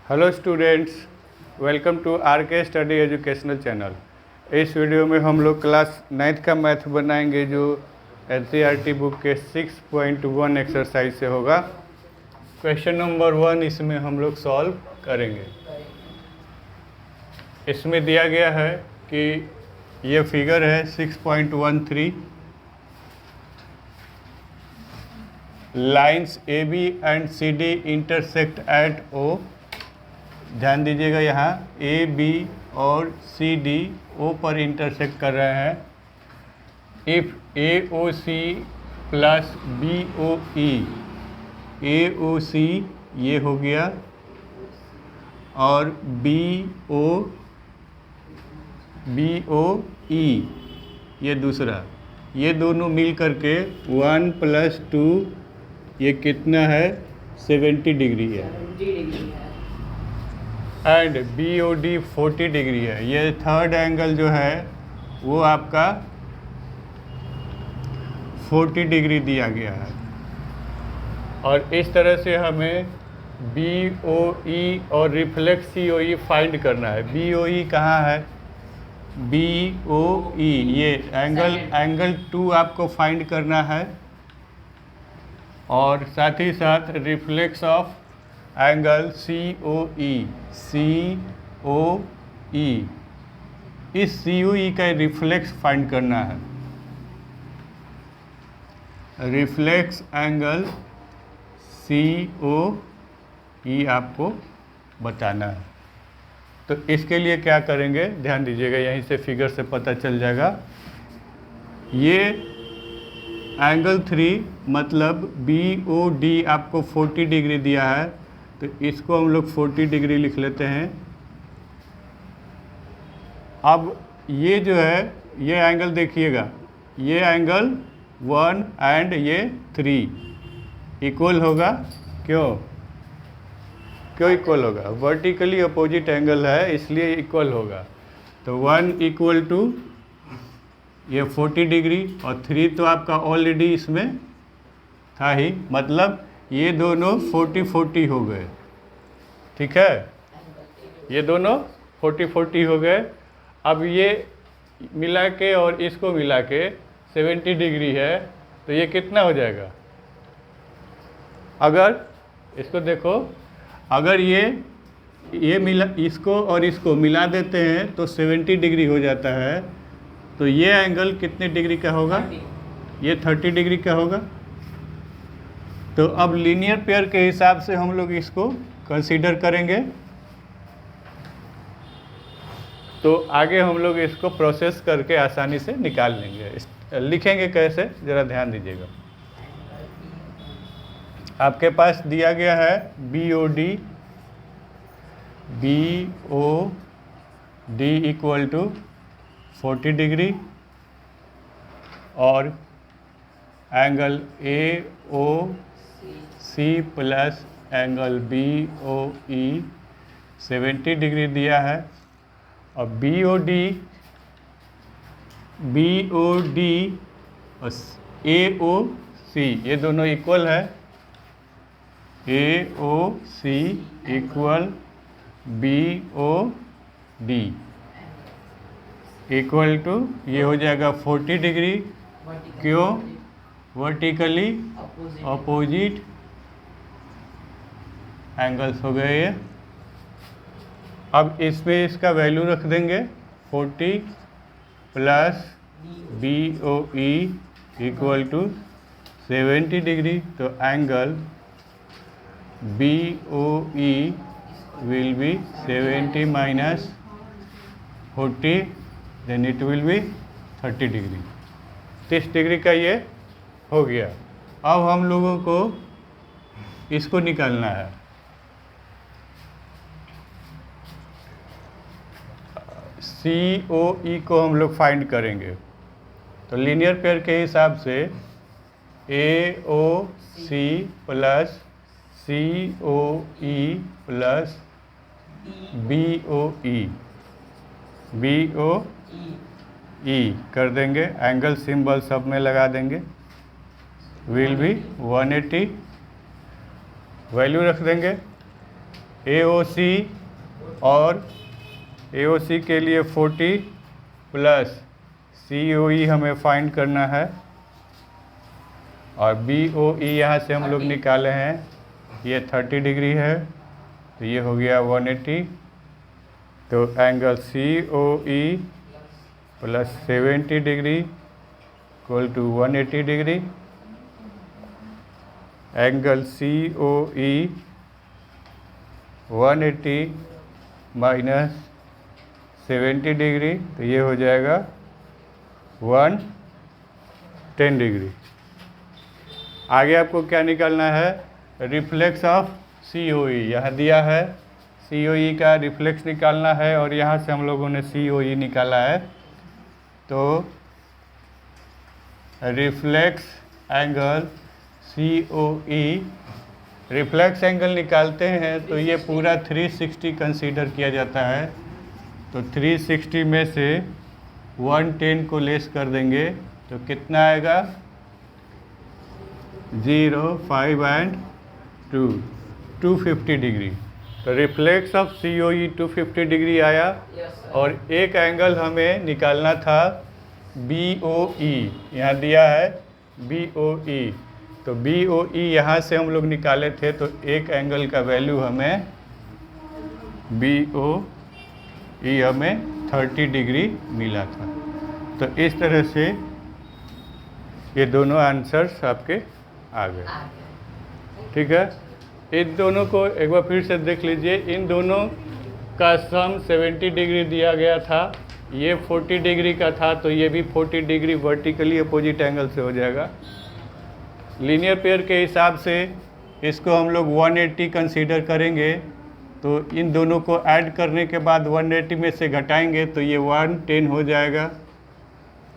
Hello students, welcome to R K study educational channel. इस वीडियो में हम लोग क्लास 9th का मैथ बनाएंगे जो NCERT बुक के 6.1 एक्सरसाइज से होगा। क्वेश्चन नंबर 1 इसमें हम लोग सॉल्व करेंगे। इसमें दिया गया है कि ये फिगर है 6.13, lines AB and CD intersect at O। ध्यान दीजिएगा, यहाँ AB और CD O पर इंटरसेक्ट कर रहे हैं। If AOC plus BOE, AOC ये हो गया और BOE ये दूसरा, ये दोनों मिल करके 1 + 2 ये कितना है 70 डिग्री है एंड BOD 40 डिग्री है। ये थर्ड एंगल जो है वो आपका 40 डिग्री दिया गया है और इस तरह से हमें BOE और रिफ्लेक्स COE फाइंड करना है। BOE कहाँ है? BOE ये एंगल 2 आपको फाइंड करना है और साथ ही साथ रिफ्लेक्स ऑफ एंगल COE। इस COE का रिफ्लेक्स फाइंड करना है। रिफ्लेक्स एंगल COE आपको बताना है। तो इसके लिए क्या करेंगे, ध्यान दीजिएगा, यहीं से फिगर से पता चल जाएगा। ये एंगल 3 मतलब BOD आपको 40 डिग्री दिया है, तो इसको हम लोग 40 डिग्री लिख लेते हैं। अब ये जो है ये एंगल देखिएगा, ये एंगल 1 एंड ये 3 इक्वल होगा। क्यों इक्वल होगा? वर्टिकली अपोजिट एंगल है इसलिए इक्वल होगा। तो 1 इक्वल टू ये 40 डिग्री और 3 तो आपका ऑलरेडी इसमें था ही, मतलब ये दोनों 40-40 हो गए। ठीक है, ये दोनों 40-40 हो गए। अब ये मिला के और इसको मिला के 70 डिग्री है, तो ये कितना हो जाएगा? अगर इसको देखो, अगर ये मिला, इसको और इसको मिला देते हैं तो 70 डिग्री हो जाता है। तो ये एंगल कितने डिग्री का होगा? ये 30 डिग्री का होगा। तो अब लीनियर पेयर के हिसाब से हम लोग इसको कंसीडर करेंगे। तो आगे हम लोग इसको प्रोसेस करके आसानी से निकाल लेंगे। लिखेंगे कैसे, ज़रा ध्यान दीजिएगा। आपके पास दिया गया है BOD इक्वल टू 40 डिग्री और angle AOC plus angle BOE 70 degree दिया है और BOD और AOC ये दोनों इक्वल है। AOC equal BOD equal to ये हो जाएगा 40 डिग्री। क्यों? वर्टिकली अपोजिट एंगल्स हो गए ये। अब इसमें इसका वैल्यू रख देंगे 40 plus BOE equal to 70 degree. तो angle BOE will be 70 minus 40, then it will be 30 degree. 30 degree का ये हो गया। अब हम लोगों को इसको निकालना है। COE को हम लोग फाइंड करेंगे। तो लीनियर पेयर के हिसाब से AOC plus COE plus BOE कर देंगे। एंगल सिंबल सब में लगा देंगे। विल बी 180, वैल्यू रख देंगे। AOC और AOC के लिए 40 प्लस COE हमें फाइंड करना है और BOE यहाँ से हम लोग निकाले हैं, ये 30 डिग्री है तो ये हो गया 180। तो angle COE plus 70 degree equal to 180 degree. Angle COE 180 minus 70 degree तो ये हो जाएगा 110 डिग्री। आगे आपको क्या निकालना है, रिफ्लेक्स ऑफ COE यहाँ दिया है, COE का रिफ्लेक्स निकालना है और यहाँ से हम लोगों ने COE निकाला है। तो reflex angle COE, reflex angle निकालते हैं तो ये पूरा 360 कंसीडर किया जाता है। तो 360 में से 110 को लेस कर देंगे तो कितना आएगा, 0, 5 एंड 2, 250 डिग्री। तो रिफ्लेक्स ऑफ COE 250 डिग्री आया। और एक एंगल हमें निकालना था BOE, यहाँ दिया है BOE। तो BOE यहाँ से हम लोग निकाले थे तो एक एंगल का वैल्यू हमें BOE हमें 30 डिग्री मिला था। तो इस तरह से ये दोनों आंसर्स आपके आ गए। ठीक है, इन दोनों को एक बार फिर से देख लीजिए। इन दोनों का सम 70 डिग्री दिया गया था, ये 40 डिग्री का था तो ये भी 40 डिग्री वर्टिकली अपोजिट एंगल से हो जाएगा। लीनियर पेयर के हिसाब से इसको हम लोग 180 कंसीडर करेंगे तो इन दोनों को ऐड करने के बाद 180 में से घटाएंगे तो ये 110 हो जाएगा।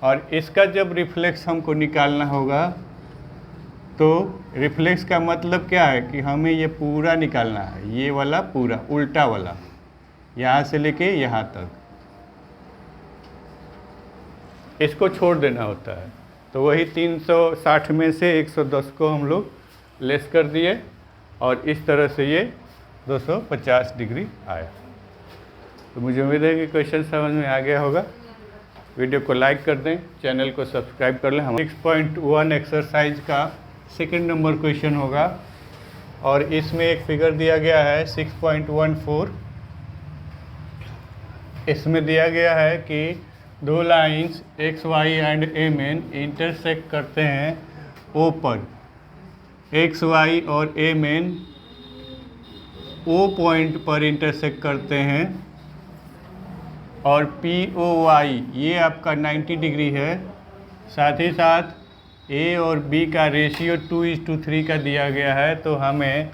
और इसका जब रिफ्लेक्स हमको निकालना होगा तो रिफ्लेक्स का मतलब क्या है कि हमें ये पूरा निकालना है, ये वाला पूरा उल्टा वाला, यहाँ से लेके यहाँ तक, इसको छोड़ देना होता है। तो वही 360 में से 110 को हम लोग लेस कर दिए और इस तरह से ये 250 डिग्री आया। तो मुझे उम्मीद है कि क्वेश्चन समझ में आ गया होगा। वीडियो को लाइक कर दें, चैनल को सब्सक्राइब कर लें। हम 6.1 एक्सरसाइज का सेकंड नंबर क्वेश्चन होगा और इसमें एक फिगर दिया गया है 6.14। इसमें दिया गया है कि दो lines XY and MN intersect करते हैं O पर। XY और MN O पॉइंट पर इंटरसेक्ट करते हैं और POY ये आपका 90 डिग्री है। साथ ही साथ A और B का रेशियो 2:3 का दिया गया है। तो हमें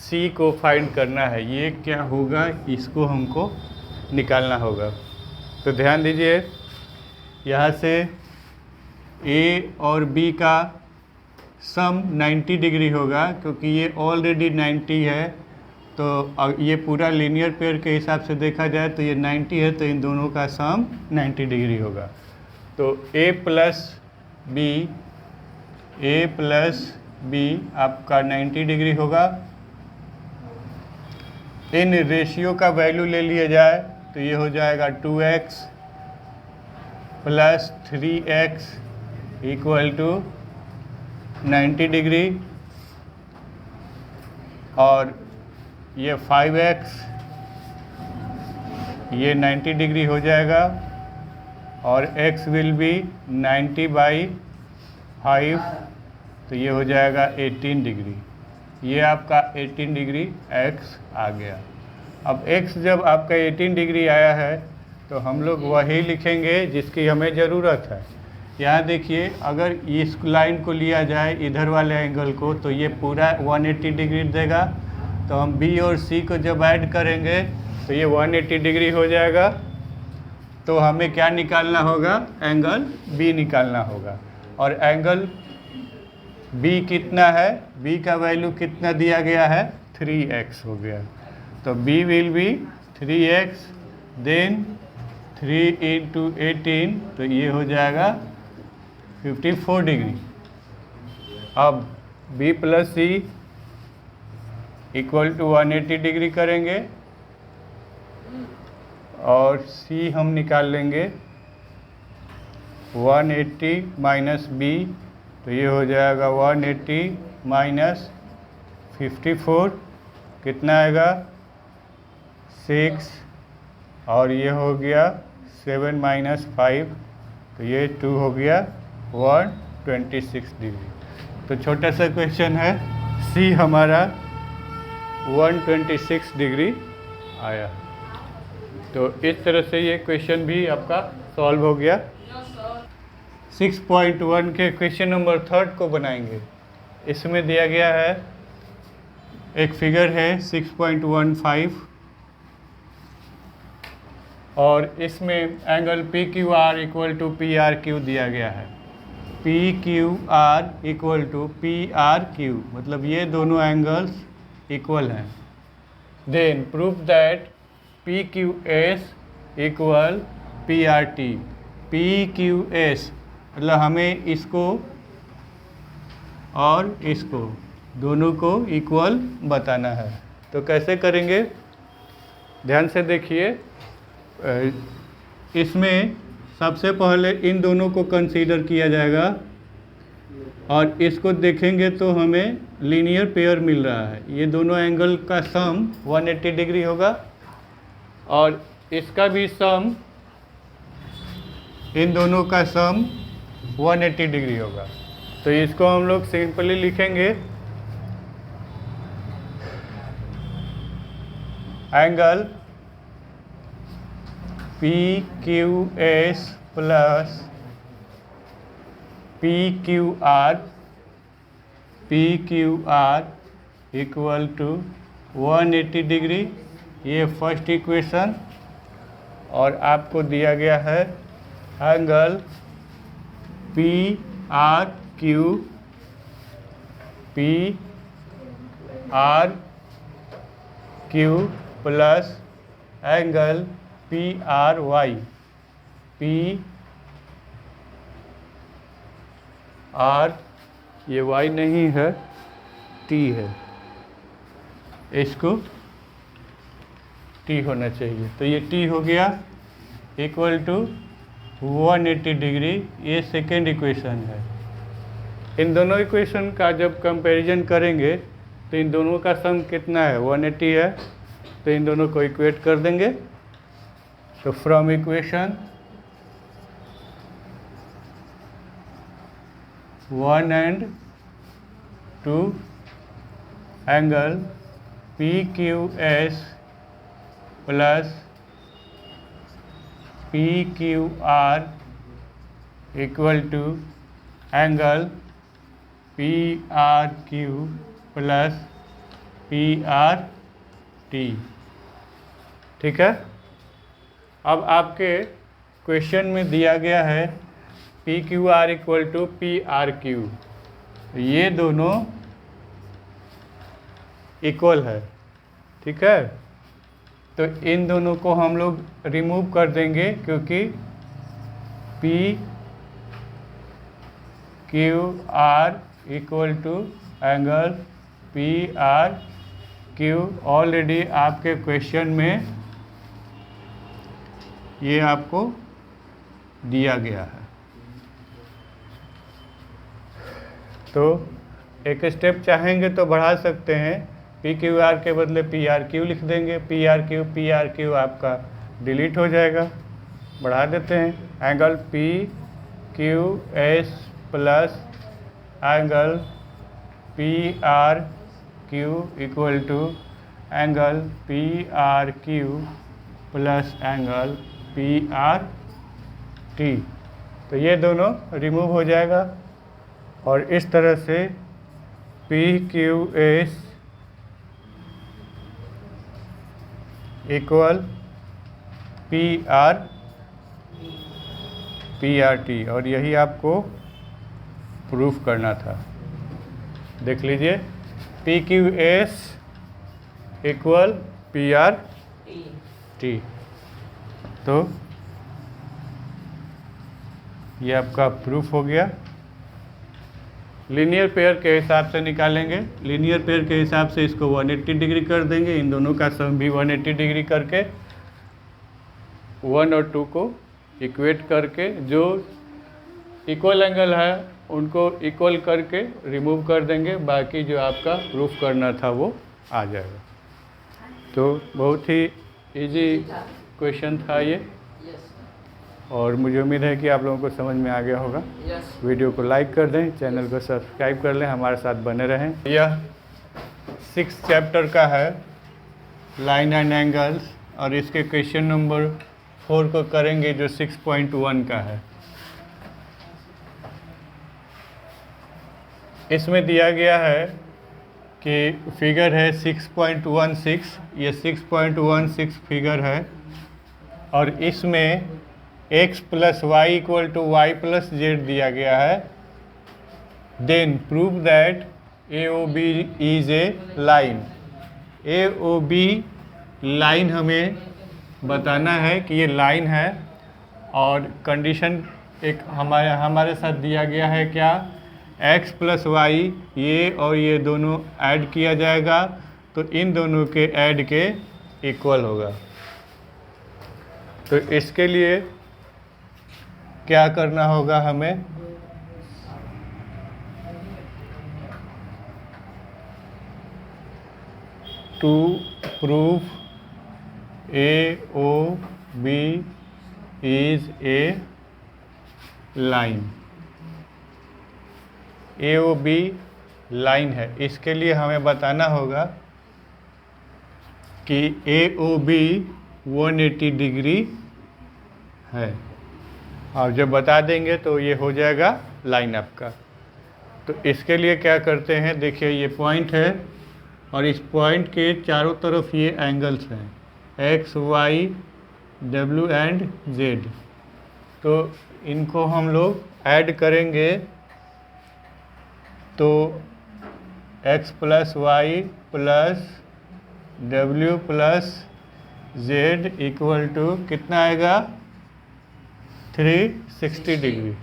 C को फाइंड करना है, ये क्या होगा, इसको हमको निकालना होगा। तो ध्यान दीजिए, यहाँ से A और B का सम 90 डिग्री होगा क्योंकि ये ऑलरेडी 90 है। तो ये पूरा लीनियर पेयर के हिसाब से देखा जाए तो ये 90 है तो इन दोनों का सम 90 डिग्री होगा। तो A प्लस B आपका 90 डिग्री होगा। इन रेशियो का वैल्यू ले लिया जाए तो ये हो जाएगा 2x plus 3x equal to 90 degree और ये 5x ये 90 डिग्री हो जाएगा और x विल बी 90/5 तो ये हो जाएगा 18 डिग्री। ये आपका 18 डिग्री x आ गया। अब x जब आपका 18 डिग्री आया है तो हम लोग वही लिखेंगे जिसकी हमें ज़रूरत है। यहाँ देखिए, अगर इस लाइन को लिया जाए इधर वाले एंगल को तो ये पूरा 180 डिग्री देगा। तो हम B और C को जब ऐड करेंगे तो ये 180 डिग्री हो जाएगा। तो हमें क्या निकालना होगा, एंगल B निकालना होगा। और एंगल B कितना है, B का वैल्यू कितना दिया गया है, 3x हो गया। तो B will be 3x then 3 × 18 तो ये हो जाएगा 54 डिग्री। अब B plus C equal to 180 degree करेंगे और सी हम निकाल लेंगे 180 माइनस बी, तो ये हो जाएगा 180 माइनस 54, कितना आएगा 6, और ये हो गया 7 माइनस 5, तो ये 2 हो गया 126 डिग्री। तो छोटा सा क्वेश्चन है, सी हमारा 126 डिग्री आया। तो इस तरह से ये क्वेश्चन भी आपका सॉल्व हो गया। 6.1 के क्वेश्चन नंबर 3 को बनाएंगे। इसमें दिया गया है एक फिगर है 6.15 और इसमें angle P Q R equal to P R Q दिया गया है। P Q R equal to P R Q, मतलब ये दोनों एंगल्स इक्वल हैं। Then proof that P Q S equal P R T. P Q S मतलब हमें इसको और इसको दोनों को इक्वल बताना है। तो कैसे करेंगे, ध्यान से देखिए। इसमें सबसे पहले इन दोनों को कंसीडर किया जाएगा और इसको देखेंगे तो हमें लीनियर पेयर मिल रहा है। ये दोनों एंगल का सम 180 डिग्री होगा और इसका भी सम, इन दोनों का सम 180 डिग्री होगा। तो इसको हम लोग सिंपली लिखेंगे angle P Q S plus P Q R equal to 180 degree. ये फर्स्ट इक्वेशन। और आपको दिया गया है angle P R Q plus angle P R Y. P R, ये वाई नहीं है, टी है, इसको टी होना चाहिए। तो ये टी हो गया इक्वल टू 180 डिग्री। ये सेकेंड इक्वेशन है। इन दोनों इक्वेशन का जब कंपैरिजन करेंगे तो इन दोनों का सम कितना है, 180 है। तो इन दोनों को इक्वेट कर देंगे। तो from equation 1 and 2 angle P Q S plus P Q R equal to angle P R Q plus P R T. ठीक है। अब आपके क्वेश्चन में दिया गया है P Q R equal to P R Q, ये दोनों इक्वल है। ठीक है। तो इन दोनों को हम लोग रिमूव कर देंगे क्योंकि P Q R equal to angle P R Q already आपके क्वेश्चन में ये आपको दिया गया है। तो एक स्टेप चाहेंगे तो बढ़ा सकते हैं, पी क्यू आर के बदले पी आर क्यू लिख देंगे। पी आर क्यू आपका डिलीट हो जाएगा। बढ़ा देते हैं angle P Q S plus angle P R Q equal to angle P R Q plus angle P R T. तो ये दोनों रिमूव हो जाएगा और इस तरह से P Q S equal P R T, और यही आपको प्रूफ करना था। देख लीजिए P Q S equal P R T. तो ये आपका प्रूफ हो गया। लीनियर पेयर के हिसाब से निकालेंगे। लीनियर पेयर के हिसाब से इसको 180 डिग्री कर देंगे, इन दोनों का सम भी 180 डिग्री करके 1 और 2 को इक्वेट करके जो इक्वल एंगल है उनको इक्वल करके रिमूव कर देंगे, बाकी जो आपका प्रूफ करना था वो आ जाएगा। तो बहुत ही इजी क्वेश्चन था ये, और मुझे उम्मीद है कि आप लोगों को समझ में आ गया होगा। वीडियो को लाइक कर दें, चैनल को सब्सक्राइब कर लें, हमारे साथ बने रहें। यह 6th चैप्टर का है लाइन एंड एंगल्स, और इसके क्वेश्चन नंबर 4 को करेंगे जो 6.1 का है। इसमें दिया गया है कि फिगर है 6.16, ये 6.16 फिगर है, और इसमें x + y = y + z दिया गया है। Then prove that AOB is a line. AOB line हमें बताना है कि ये लाइन है, और कंडीशन एक हमारे साथ दिया गया है क्या, x + y, ये और ये दोनों ऐड किया जाएगा तो इन दोनों के ऐड के इक्वल होगा। तो इसके लिए क्या करना होगा हमें, to proof AOB is a line. AOB line है, इसके लिए हमें बताना होगा कि AOB 180 डिग्री है, और जब बता देंगे तो ये हो जाएगा लाइन आपका। तो इसके लिए क्या करते हैं, देखिए ये पॉइंट है और इस पॉइंट के चारों तरफ ये एंगल्स हैं x, y, w and z। तो इनको हम लोग ऐड करेंगे तो x + y + w + z = कितना आएगा, 360 डिग्री।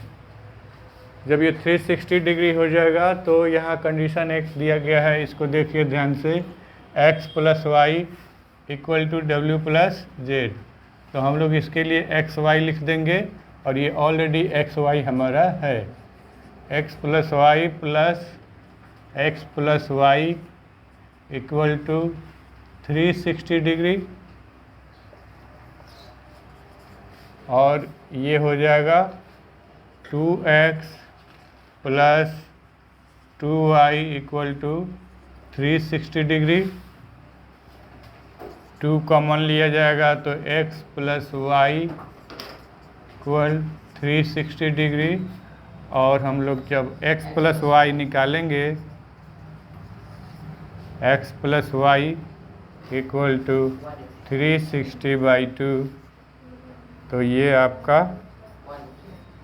जब ये 360 डिग्री हो जाएगा तो यहाँ कंडीशन एक दिया गया है, इसको देखिए ध्यान से, x + y = w + z। तो हम लोग इसके लिए x y लिख देंगे, और ये ऑलरेडी x y हमारा है। x + y = 360 डिग्री, और ये हो जाएगा 2x + 2y = 360 डिग्री। 2 कॉमन लिया जाएगा तो x + y = 360 डिग्री, और हम लोग जब x + y निकालेंगे, x + y = 360/2, तो ये आपका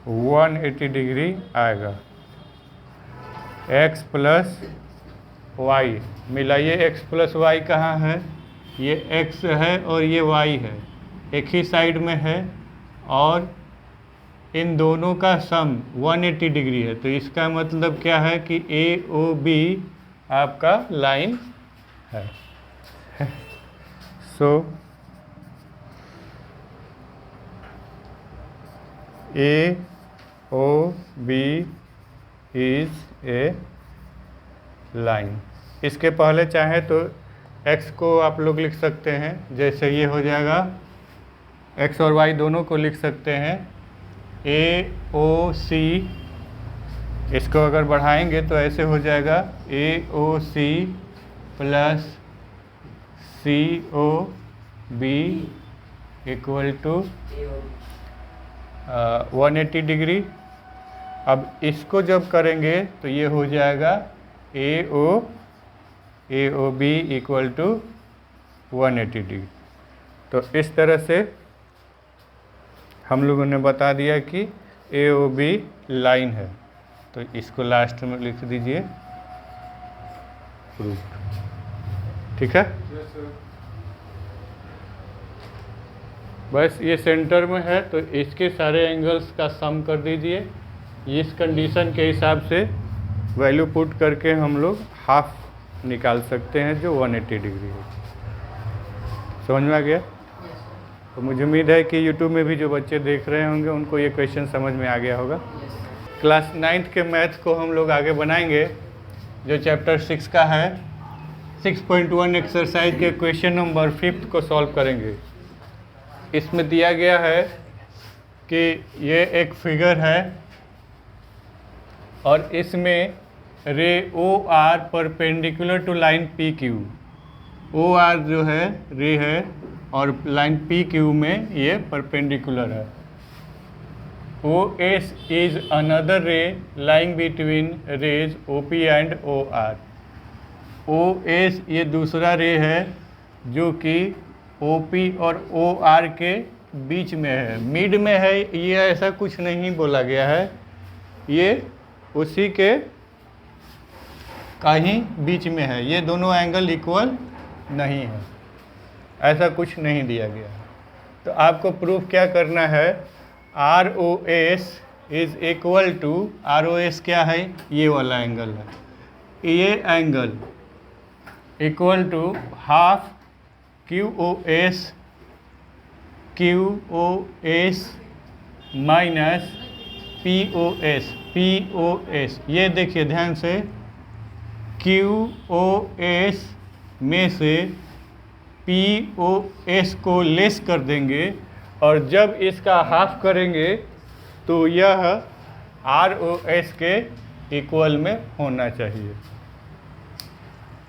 180 डिग्री आएगा। x + y मिलाइए, x + y कहाँ है, ये x है और ये y है, एक ही साइड में है, और इन दोनों का सम 180 डिग्री है। तो इसका मतलब क्या है कि AOB आपका लाइन है। सो AOB इज ए लाइन। इसके पहले चाहे तो x को आप लोग लिख सकते हैं, जैसे ये हो जाएगा, x और y दोनों को लिख सकते हैं AOC। इसको अगर बढ़ाएंगे तो ऐसे हो जाएगा AOC + COB = 180 डिग्री। अब इसको जब करेंगे तो ये हो जाएगा AOB = 180 डिग्री। तो इस तरह से हम लोगों ने बता दिया कि AOB लाइन है। तो इसको लास्ट में लिख दीजिए प्रूफ। ठीक है, बस ये सेंटर में है तो इसके सारे एंगल्स का सम कर दीजिए। इस कंडीशन के हिसाब से वैल्यू पुट करके हम लोग हाफ निकाल सकते हैं जो 180 डिग्री है। समझ में आ गया? तो मुझे उम्मीद है कि यूट्यूब में भी जो बच्चे देख रहे होंगे उनको ये क्वेश्चन समझ में आ गया होगा। क्लास 9th के मैथ को हम लोग आगे बनाएंगे, जो चैप्टर 6 का है। 6.1 एक्सरसाइज के क्वेश्चन नंबर 5 को सॉल्व करेंगे। इसमें दिया गया है कि ये एक फिगर है और इसमें ray O R perpendicular to line P Q. O R जो है रे है और लाइन पी क्यू में ये परपेंडिकुलर है। O S is another ray lying between rays O P and O R. O S ये दूसरा रे है जो कि ओ पी और ओ आर के बीच में है, मिड में है। ये ऐसा कुछ नहीं बोला गया है, ये उसी के कहीं बीच में है। ये दोनों एंगल इक्वल नहीं है, ऐसा कुछ नहीं दिया गया है। तो आपको प्रूफ क्या करना है? R O S is equal to, R O S क्या है? ये वाला एंगल है। ये angle equal to half Q O S, Q O S minus P O S, P O S. ये देखिए ध्यान से, क्यू ओ एस में से पी ओ एस को लेस कर देंगे और जब इसका हाफ करेंगे तो यह आर ओ एस के इक्वल में होना चाहिए।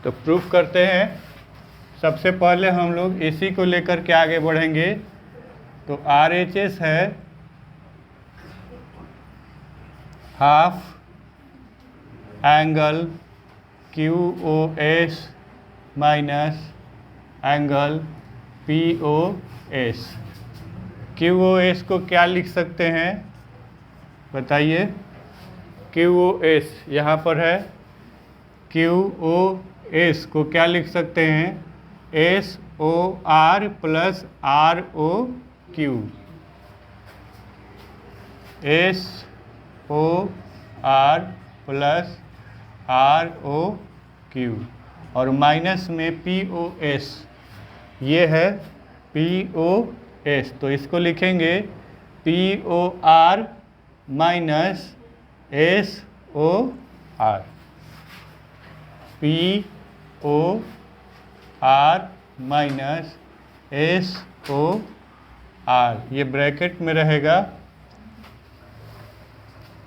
तो प्रूफ करते हैं। सबसे पहले हम लोग इसी को लेकर के आगे बढ़ेंगे। तो आर एच एस है half angle Q O S minus angle P O S. Q O S को क्या लिख सकते हैं बताइए? क्यू ओ एस यहाँ पर है, क्यू ओ एस को क्या लिख सकते हैं? S O R plus R O Q. S O R plus R O Q और माइनस में पी ओ एस, ये है पी ओ एस। तो इसको लिखेंगे P O R minus S O R, P O R minus S O R. ये bracket में रहेगा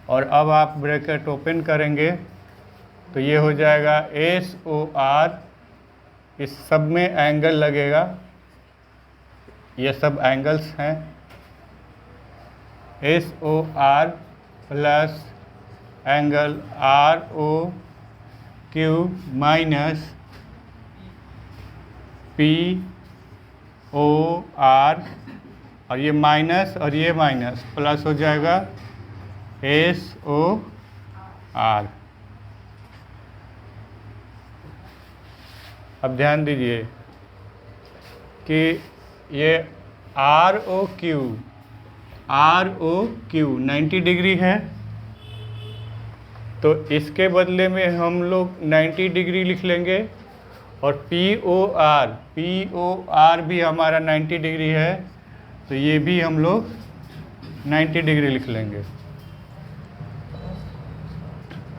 और अब आप ब्रैकेट ओपन करेंगे तो ये हो जाएगा एस ओ आर। इस सब में एंगल लगेगा, ये सब एंगल्स हैं। S O R plus angle R O Q minus P O R, और ये माइनस और ये माइनस प्लस हो जाएगा एस ओ आर। अब ध्यान दीजिए कि ये आर ओ क्यू 90 डिग्री है, तो इसके बदले में हम लोग 90 डिग्री लिख लेंगे। और पी ओ आर भी हमारा 90 डिग्री है, तो ये भी हम लोग 90 डिग्री लिख लेंगे।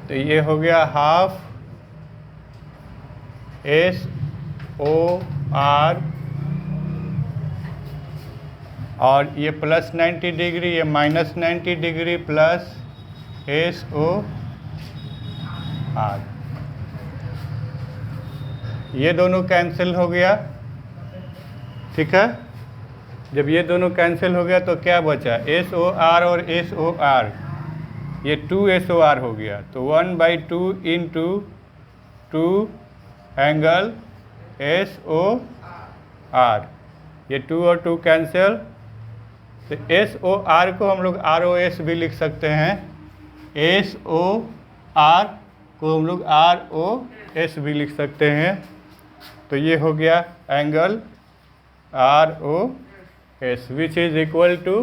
तो ये हो गया हाफ एस ओ आर और ये प्लस 90 डिग्री, ये minus 90 degree plus S O R. ये दोनों कैंसिल हो गया, ठीक है। जब ये दोनों कैंसिल हो गया तो क्या बचा? एस ओ आर और एस ओ आर, ये 2 एस ओ आर हो गया। तो 1/2 into 2 angle S O R, ये 2 और 2 कैंसिल। तो एस ओ आर को हम लोग आर ओ एस भी लिख सकते हैं, एस ओ आर को हम लोग आर ओ एस भी लिख सकते हैं। तो ये हो गया angle R O S which is equal to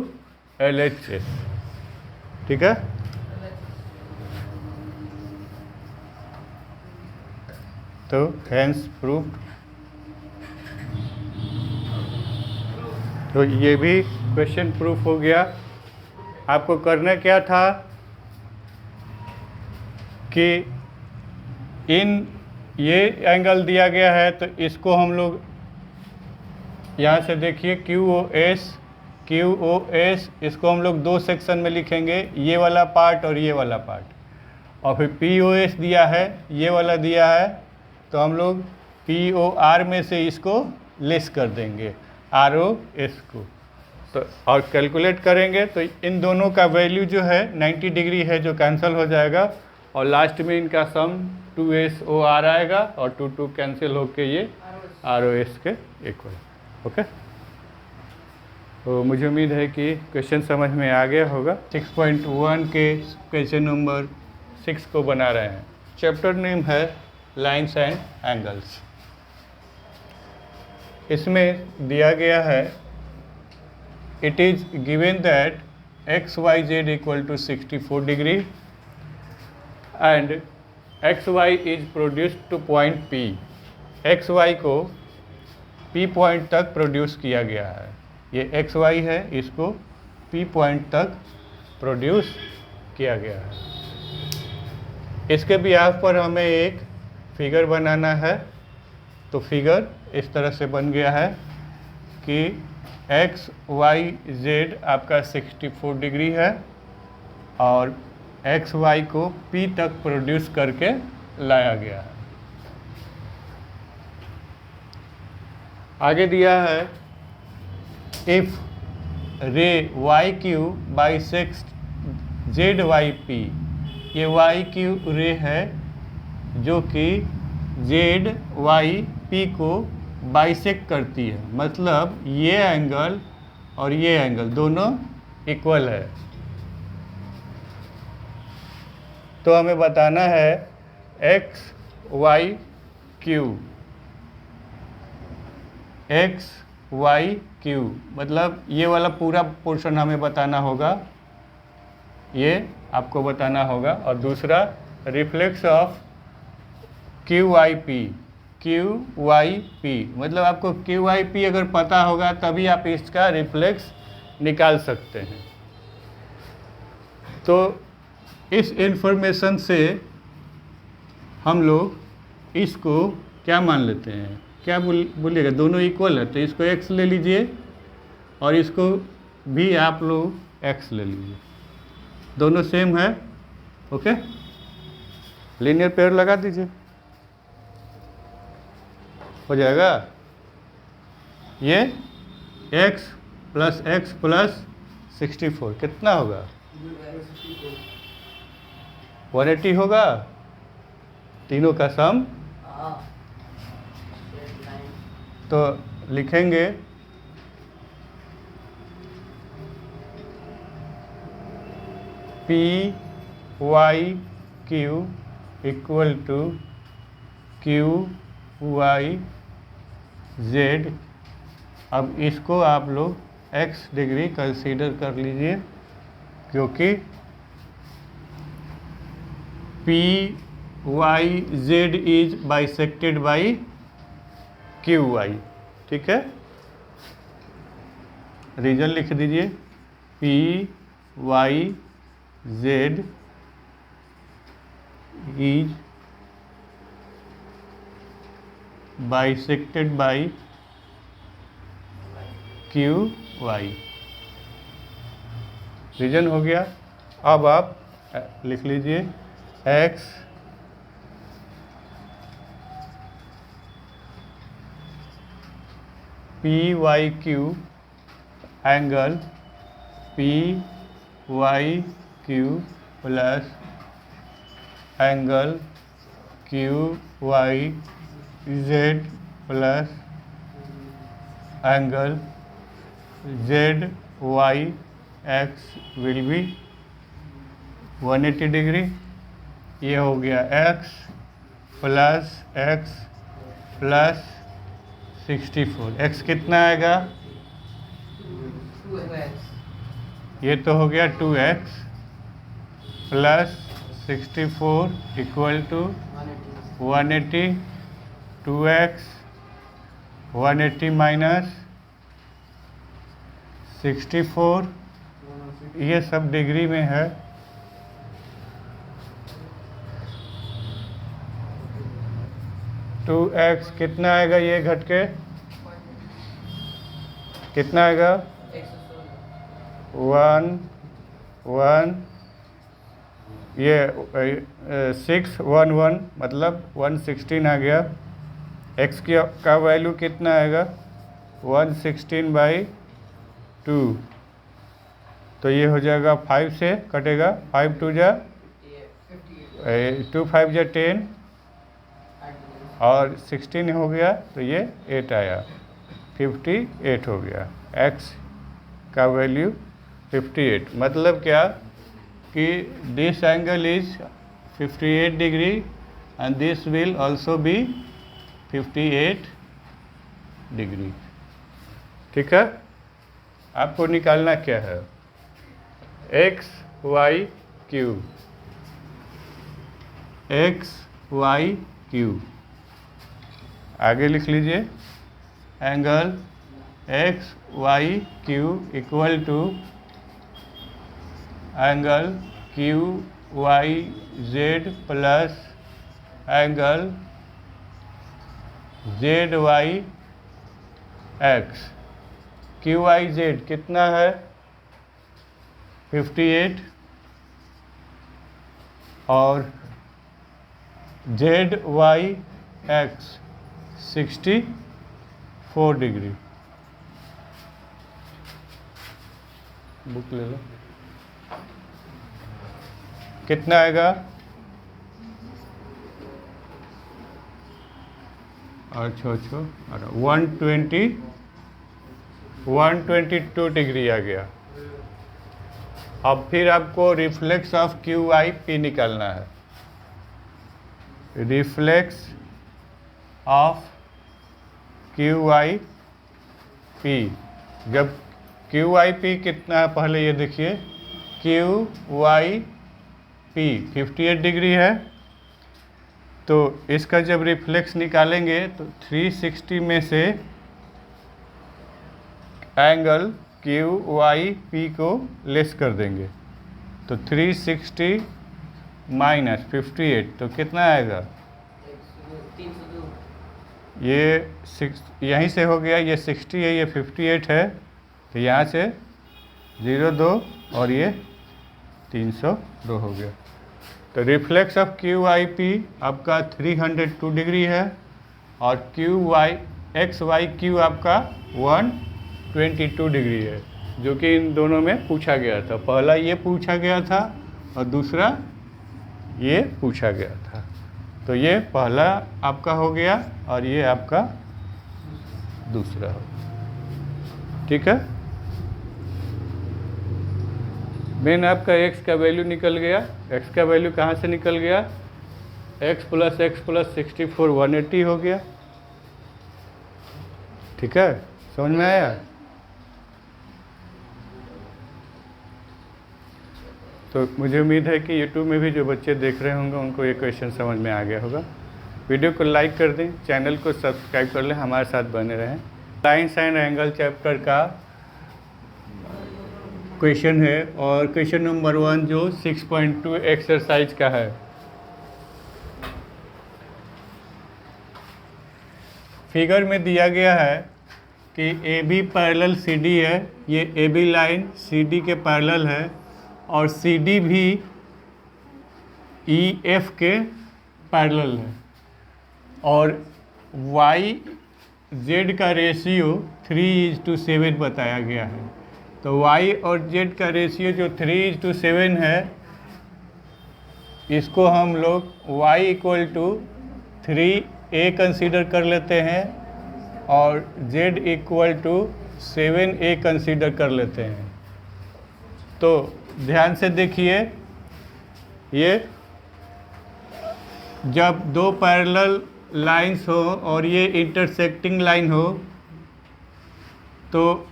L H S, ठीक है। तो हैंस प्रूफ। तो ये भी क्वेश्चन प्रूफ हो गया। आपको करना क्या था कि ये एंगल दिया गया है तो इसको हम लोग यहाँ से देखिए क्यू ओ एस इसको हम लोग दो सेक्शन में लिखेंगे, ये वाला पार्ट और ये वाला पार्ट। और फिर पी ओ एस दिया है, ये वाला दिया है, तो हम लोग पी ओ आर में से इसको लेस कर देंगे आर ओ एस को। तो और कैलकुलेट करेंगे तो इन दोनों का वैल्यू जो है 90 डिग्री है, जो कैंसिल हो जाएगा और लास्ट में इनका सम 2SOR आएगा और 2 कैंसिल होके ये ROS के इक्वल। ओके, तो मुझे उम्मीद है कि क्वेश्चन समझ में आ गया होगा। 6.1 के क्वेश्चन नंबर 6 को बना रहे हैं। चैप्टर नेम है लाइन्स एंड एंगल्स। इसमें दिया गया है it is given that XYZ equal to 64 degree and XY is produced to point P। XY को P पॉइंट तक प्रोड्यूस किया गया है। ये XY है, इसको P पॉइंट तक प्रोड्यूस किया गया है। इसके बिहाफ पर हमें एक फिगर बनाना है। तो फिगर इस तरह से बन गया है कि XYZ आपका 64 डिग्री है और XY को P तक प्रोड्यूस करके लाया गया है। आगे दिया है इफ रे YQ बाइसेक्ट ZYP। ये YQ रे है जो कि ZYP को बाइसेक्ट करती है, मतलब ये एंगल और ये एंगल दोनों इक्वल है। तो हमें बताना है XYQ मतलब ये वाला पूरा पोर्शन हमें बताना होगा, ये आपको बताना होगा। और दूसरा रिफ्लेक्स ऑफ QYP मतलब आपको QYP अगर पता होगा तभी आप इसका रिफ्लेक्स निकाल सकते हैं। तो इस इंफॉर्मेशन से हम लोग इसको क्या मान लेते हैं, क्या बोलिएगा, दोनों इक्वल है तो इसको x ले लीजिए और इसको भी आप लोग x ले लीजिए, दोनों सेम है। ओके, लीनियर पेयर लगा दीजिए, हो जाएगा। ये x प्लस 64 कितना होगा, 180 होगा। तीनों का सम तो लिखेंगे PYQ इक्वल टू QYZ। अब इसको आप लोग x डिग्री कंसीडर कर लीजिए क्योंकि PYZ is bisected by QY। ठीक है, रीजन लिख दीजिए, PYZ is bisected by QY। Reason हो गया। अब आप लिख लीजिए x PYQ angle PYQ plus angle QYZ plus angle ZYX will be 180 degree. ये हो गया x प्लस 64। x कितना आएगा, ये तो हो गया 2x plus 64 equal to 180 2x 180 minus 64, ये सब डिग्री में है। टू एक्स कितना आएगा, ये घट के कितना आएगा 1 ये 611 मतलब 116 आ गया। x का वैल्यू कितना आएगा 116/2, तो ये हो जाएगा 5 से कटेगा, 5 2 जा 2 5 जा 10 और 16 हो गया, तो ये 8 आया, 58 हो गया। x का वैल्यू 58, मतलब क्या कि this angle is 58 degree and this will also be 58 degree. ठीक है, आपको निकालना क्या है x y q, x y q। आगे लिख लीजिए, angle X Y Q equal to angle Q Y Z plus angle Z Y X. Q Y Z कितना है 58 और Z Y X 64 degree. Book ले लो, कितना आएगा और 122 डिग्री आ गया। अब फिर आपको reflex of Q I P निकालना है। Reflex of Q I P, जब क्यू आई पी कितना है पहले ये देखिए, क्यू वाई पी 58 डिग्री है, तो इसका जब रिफ्लेक्स निकालेंगे तो 360 में से एंगल क्यू वाई पी को लेस कर देंगे, तो 360 माइनस 58 तो कितना आएगा, ये यहीं से हो गया, ये 60 है, ये 58 है, तो यहाँ से 02 और ये 302 हो गया। तो reflex of Q I P आपका 302 डिग्री है और Q Y X Y Q आपका 122 डिग्री है, जो कि इन दोनों में पूछा गया था। पहला ये पूछा गया था और दूसरा ये पूछा गया था। तो ये पहला आपका हो गया और ये आपका दूसरा हो। ठीक है, मेन आपका x का वैल्यू निकल गया। x का वैल्यू कहाँ से निकल गया, x + x + 64 180 हो गया। ठीक है, समझ में आया। तो मुझे उम्मीद है कि YouTube में भी जो बच्चे देख रहे होंगे उनको ये क्वेश्चन समझ में आ गया होगा। वीडियो को लाइक कर दें, चैनल को सब्सक्राइब कर लें, हमारे साथ बने रहें। लाइन्स एंड एंगल चैप्टर का क्वेश्चन है और क्वेश्चन नंबर 1 जो 6.2 एक्सरसाइज का है। फिगर में दिया गया है कि AB पैरेलल CD है, ये AB लाइन CD के पैरेलल है और CD भी EF के पैरेलल है और YZ का रेशियो 3:7 बताया गया है। तो y और z का रेशियो जो 3:7 है, इसको हम लोग y = 3a कंसीडर कर लेते हैं और z = 7a कंसीडर कर लेते हैं। तो ध्यान से देखिए, ये जब दो पैरेलल लाइंस हो और ये इंटरसेक्टिंग लाइन हो तो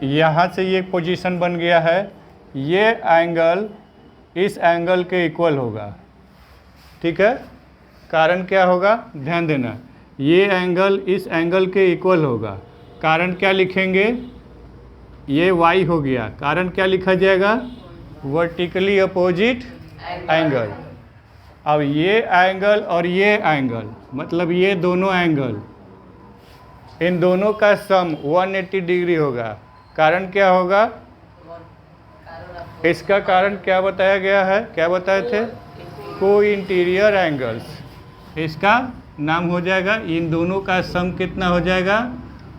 यहाँ से ये पोजीशन बन गया है, ये एंगल इस एंगल के इक्वल होगा। ठीक है। कारण क्या होगा, ध्यान देना, ये एंगल इस एंगल के इक्वल होगा। कारण क्या लिखेंगे, ये y हो गया, कारण क्या लिखा जाएगा, वर्टिकली अपोजिट एंगल। अब ये एंगल और ये एंगल, मतलब ये दोनों एंगल, इन दोनों का सम 180 डिग्री होगा। कारण क्या होगा, इसका कारण क्या बताया गया है, क्या बताए थे, को इंटीरियर एंगल्स। इसका नाम हो जाएगा, इन दोनों का सम कितना हो जाएगा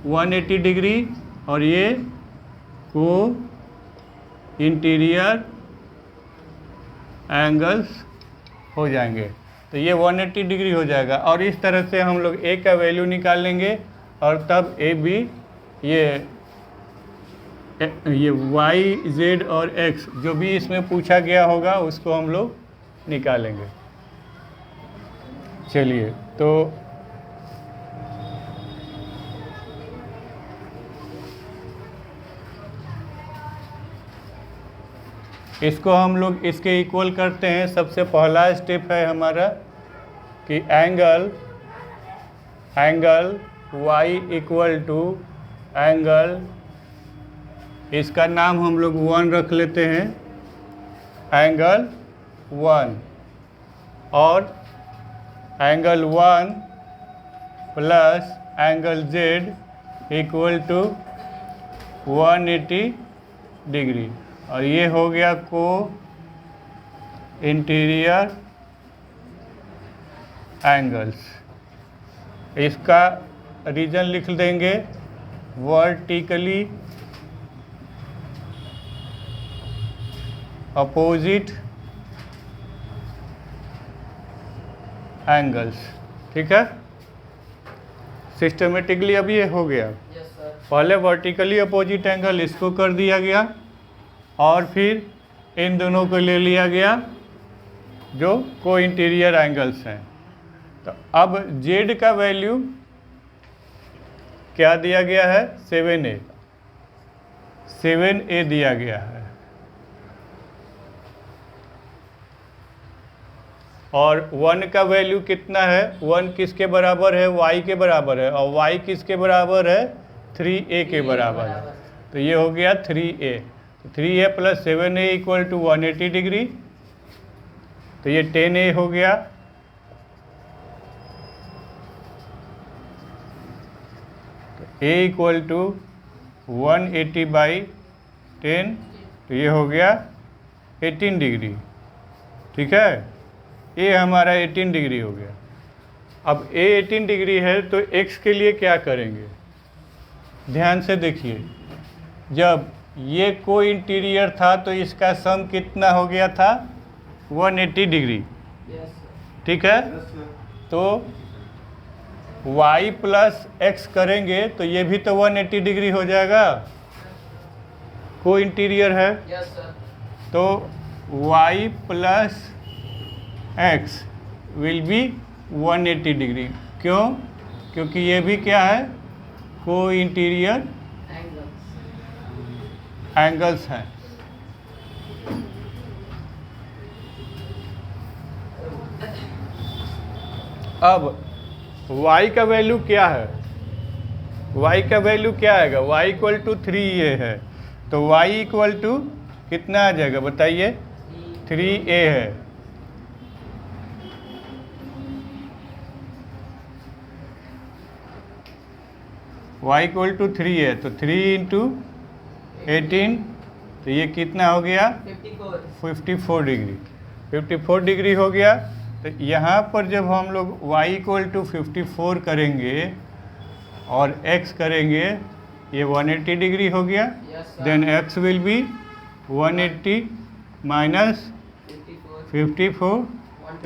180 डिग्री, और ये को इंटीरियर एंगल्स हो जाएंगे। तो ये 180 डिग्री हो जाएगा। और इस तरह से हम लोग ए का वैल्यू निकाल लेंगे, और तब ए बी ये वाई जेड और एक्स जो भी इसमें पूछा गया होगा उसको हम लोग निकालेंगे। चलिए, तो इसको हम लोग इसके इक्वल करते हैं। सबसे पहला स्टेप है हमारा कि angle y equal to angle, इसका नाम हम लोग 1 रख लेते हैं, एंगल 1, और angle 1 plus angle z equal to 180 degree, और ये हो गया को इंटीरियर एंगल्स। इसका रीजन लिख देंगे, वर्टिकली अपोजिट एंगल्स। ठीक है, सिस्टमेटिकली अब ये हो गया। पहले वर्टिकली अपोजिट एंगल इसको कर दिया गया, और फिर इन दोनों को ले लिया गया जो को इंटीरियर एंगल्स हैं। तो अब z का वैल्यू क्या दिया गया है, 7a दिया गया है, और 1 का वैल्यू कितना है, 1 किसके बराबर है, y के बराबर है, और y किसके बराबर है, 3a के बराबर है। तो ये हो गया 3a, 3a plus 7a equal to 180 degree, तो ये 10a हो गया। तो a इक्वल टू 180 बाई 10, तो ये हो गया 18 डिग्री। ठीक है, ये हमारा 18 डिग्री हो गया। अब a 18 डिग्री है तो x के लिए क्या करेंगे, ध्यान से देखिए, जब ये को इंटीरियर था तो इसका सम कितना हो गया था, 180 डिग्री। ठीक है, तो y प्लस एक्स करेंगे तो ये भी तो 180 डिग्री हो जाएगा, को इंटीरियर है। तो y plus x will be 180 degree. क्यों, क्योंकि ये भी क्या है, को इंटीरियर एंगल्स हैं। अब y का वैल्यू क्या है, y का वैल्यू क्या आएगा, y इक्वल टू 3a है, तो y इक्वल टू कितना आ जाएगा बताइए, 3a है। y इक्वल टू 3 है, तो 3 इंटू 18, तो ये कितना हो गया, 54 डिग्री। 54 डिग्री हो गया। तो यहाँ पर जब हम लोग y इक्वल टू 54 करेंगे और x करेंगे, ये 180 डिग्री हो गया, then x will be 180 minus 54,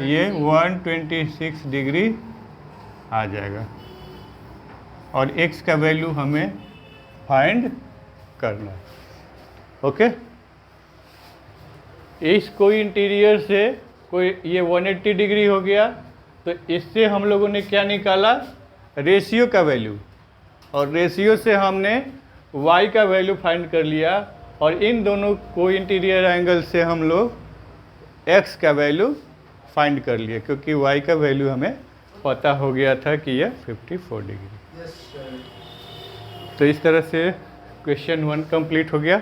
ये 126 डिग्री आ जाएगा, और x का वैल्यू हमें फाइंड करना है। ओके, इस को इंटीरियर से कोई ये 180 डिग्री हो गया, तो इससे हम लोगों ने क्या निकाला, रेशियो का वैल्यू, और रेशियो से हमने y का वैल्यू फाइंड कर लिया, और इन दोनों को इंटीरियर एंगल से हम लोग x का वैल्यू फाइंड कर लिए, क्योंकि y का वैल्यू हमें पता हो गया था कि यह 54 डिग्री। तो इस तरह से क्वेश्चन 1 कंप्लीट हो गया।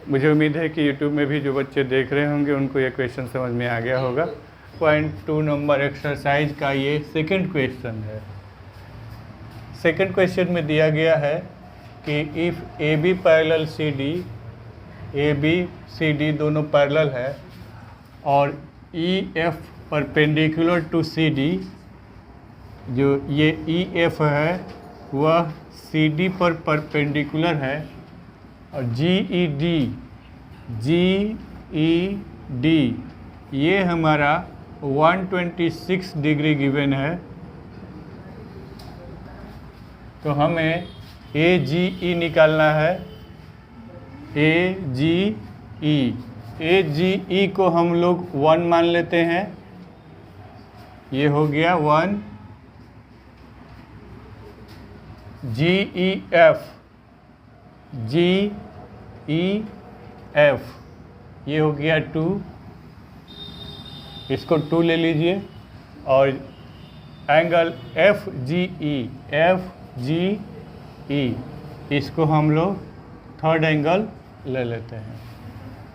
मुझे उम्मीद है कि यूट्यूब में भी जो बच्चे देख रहे होंगे उनको ये क्वेश्चन समझ में आ गया होगा। पॉइंट 2 नंबर एक्सरसाइज का ये सेकंड क्वेश्चन है। सेकंड क्वेश्चन में दिया गया है कि if A B parallel C D, A B C D दोनों पैरेलल है और E F perpendicular to C D, जो ये ई एफ है वह सी डी पर परपेंडिकुलर है, और जी ई डी ये हमारा 126 डिग्री गिवन है। तो हमें ए जी ई निकालना है। ए जी ई को हम लोग 1 मान लेते हैं, ये हो गया 1। जी ई एफ ये हो गया 2, इसको 2 ले लीजिए। और एंगल एफ जी ई इसको हम लोग थर्ड एंगल ले लेते हैं।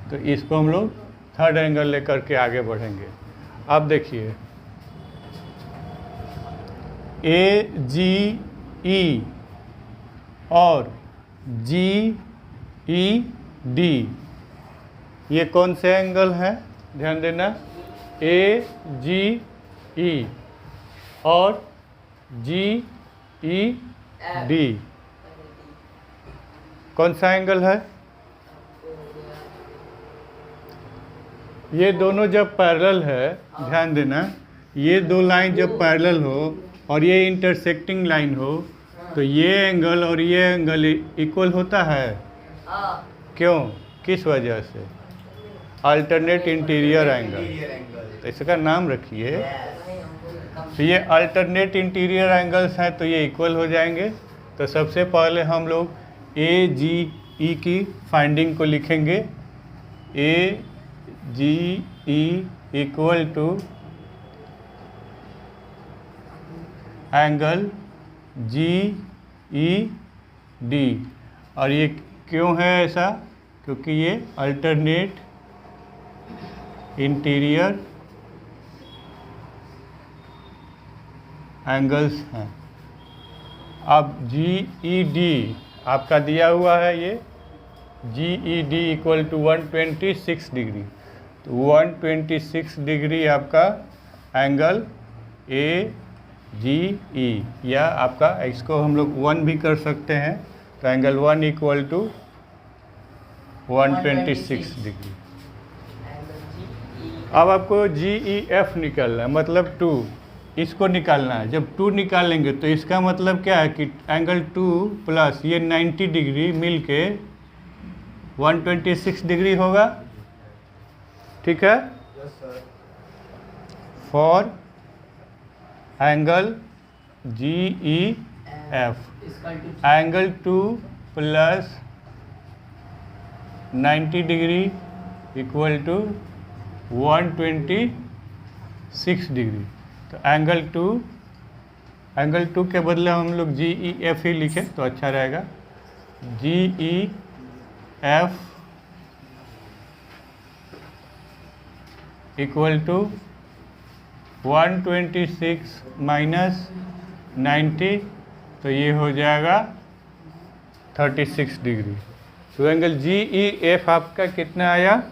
तो इसको हम लोग थर्ड एंगल लेकर के आगे बढ़ेंगे। अब देखिए ए जी ई और जी ई डी ये कौन से एंगल हैं, ध्यान देना। ए जी ई और जी ई डी कौन सा एंगल है? ये दोनों जब पैरेलल है, ध्यान देना, ये दो लाइन जब पैरेलल हो और ये इंटरसेक्टिंग लाइन हो तो ये एंगल और ये एंगल इक्वल होता है। क्यों, किस वजह से? अल्टरनेट इंटीरियर एंगल, तो इसका नाम रखिए। तो ये अल्टरनेट इंटीरियर एंगल्स हैं तो ये इक्वल हो जाएंगे। तो सबसे पहले हम लोग ए जी ई की फाइंडिंग को लिखेंगे। A G E equal to angle G E D. और ये क्यों है ऐसा? क्योंकि ये अल्टरनेट इंटीरियर एंगल्स हैं। अब जी ई डी आपका दिया हुआ है, ये G E D equal to 126 degree. तो 126 डिग्री आपका एंगल ए जी ई, या आपका इसको हम लोग 1 भी कर सकते हैं। तो एंगल 1 इक्वल टू 126 डिग्री। अब आपको जी ई एफ निकालना है, मतलब 2, इसको निकालना है। जब 2 निकालेंगे तो इसका मतलब क्या है कि एंगल 2 प्लस ये 90 डिग्री मिल के 126 डिग्री होगा। ठीक है? For angle G E F angle 2 plus 90 degree equal to 126 degree. तो एंगल 2 के बदले हम लोग जी ई एफ ही लिखें तो अच्छा रहेगा। G E F equal to 126 minus 90, तो ये हो जाएगा 36 डिग्री। तो एंगल जी ई एफ आपका कितना आया?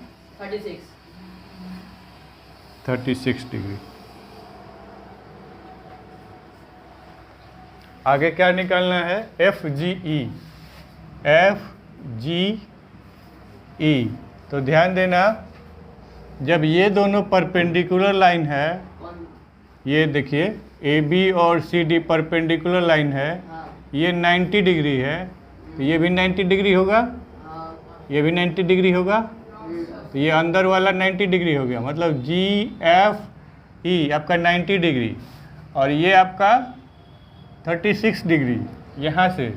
36 डिग्री। आगे क्या निकालना है? एफ जी ई। तो ध्यान देना, जब ये दोनों परपेंडिकुलर लाइन है, ये देखिए ए बी और सी डी परपेंडिकुलर लाइन है, ये 90 डिग्री है, तो ये भी 90 डिग्री होगा, ये भी 90 डिग्री होगा। तो ये अंदर वाला 90 डिग्री हो गया, मतलब जी एफ ई आपका 90 डिग्री, और ये आपका 36 डिग्री यहाँ से।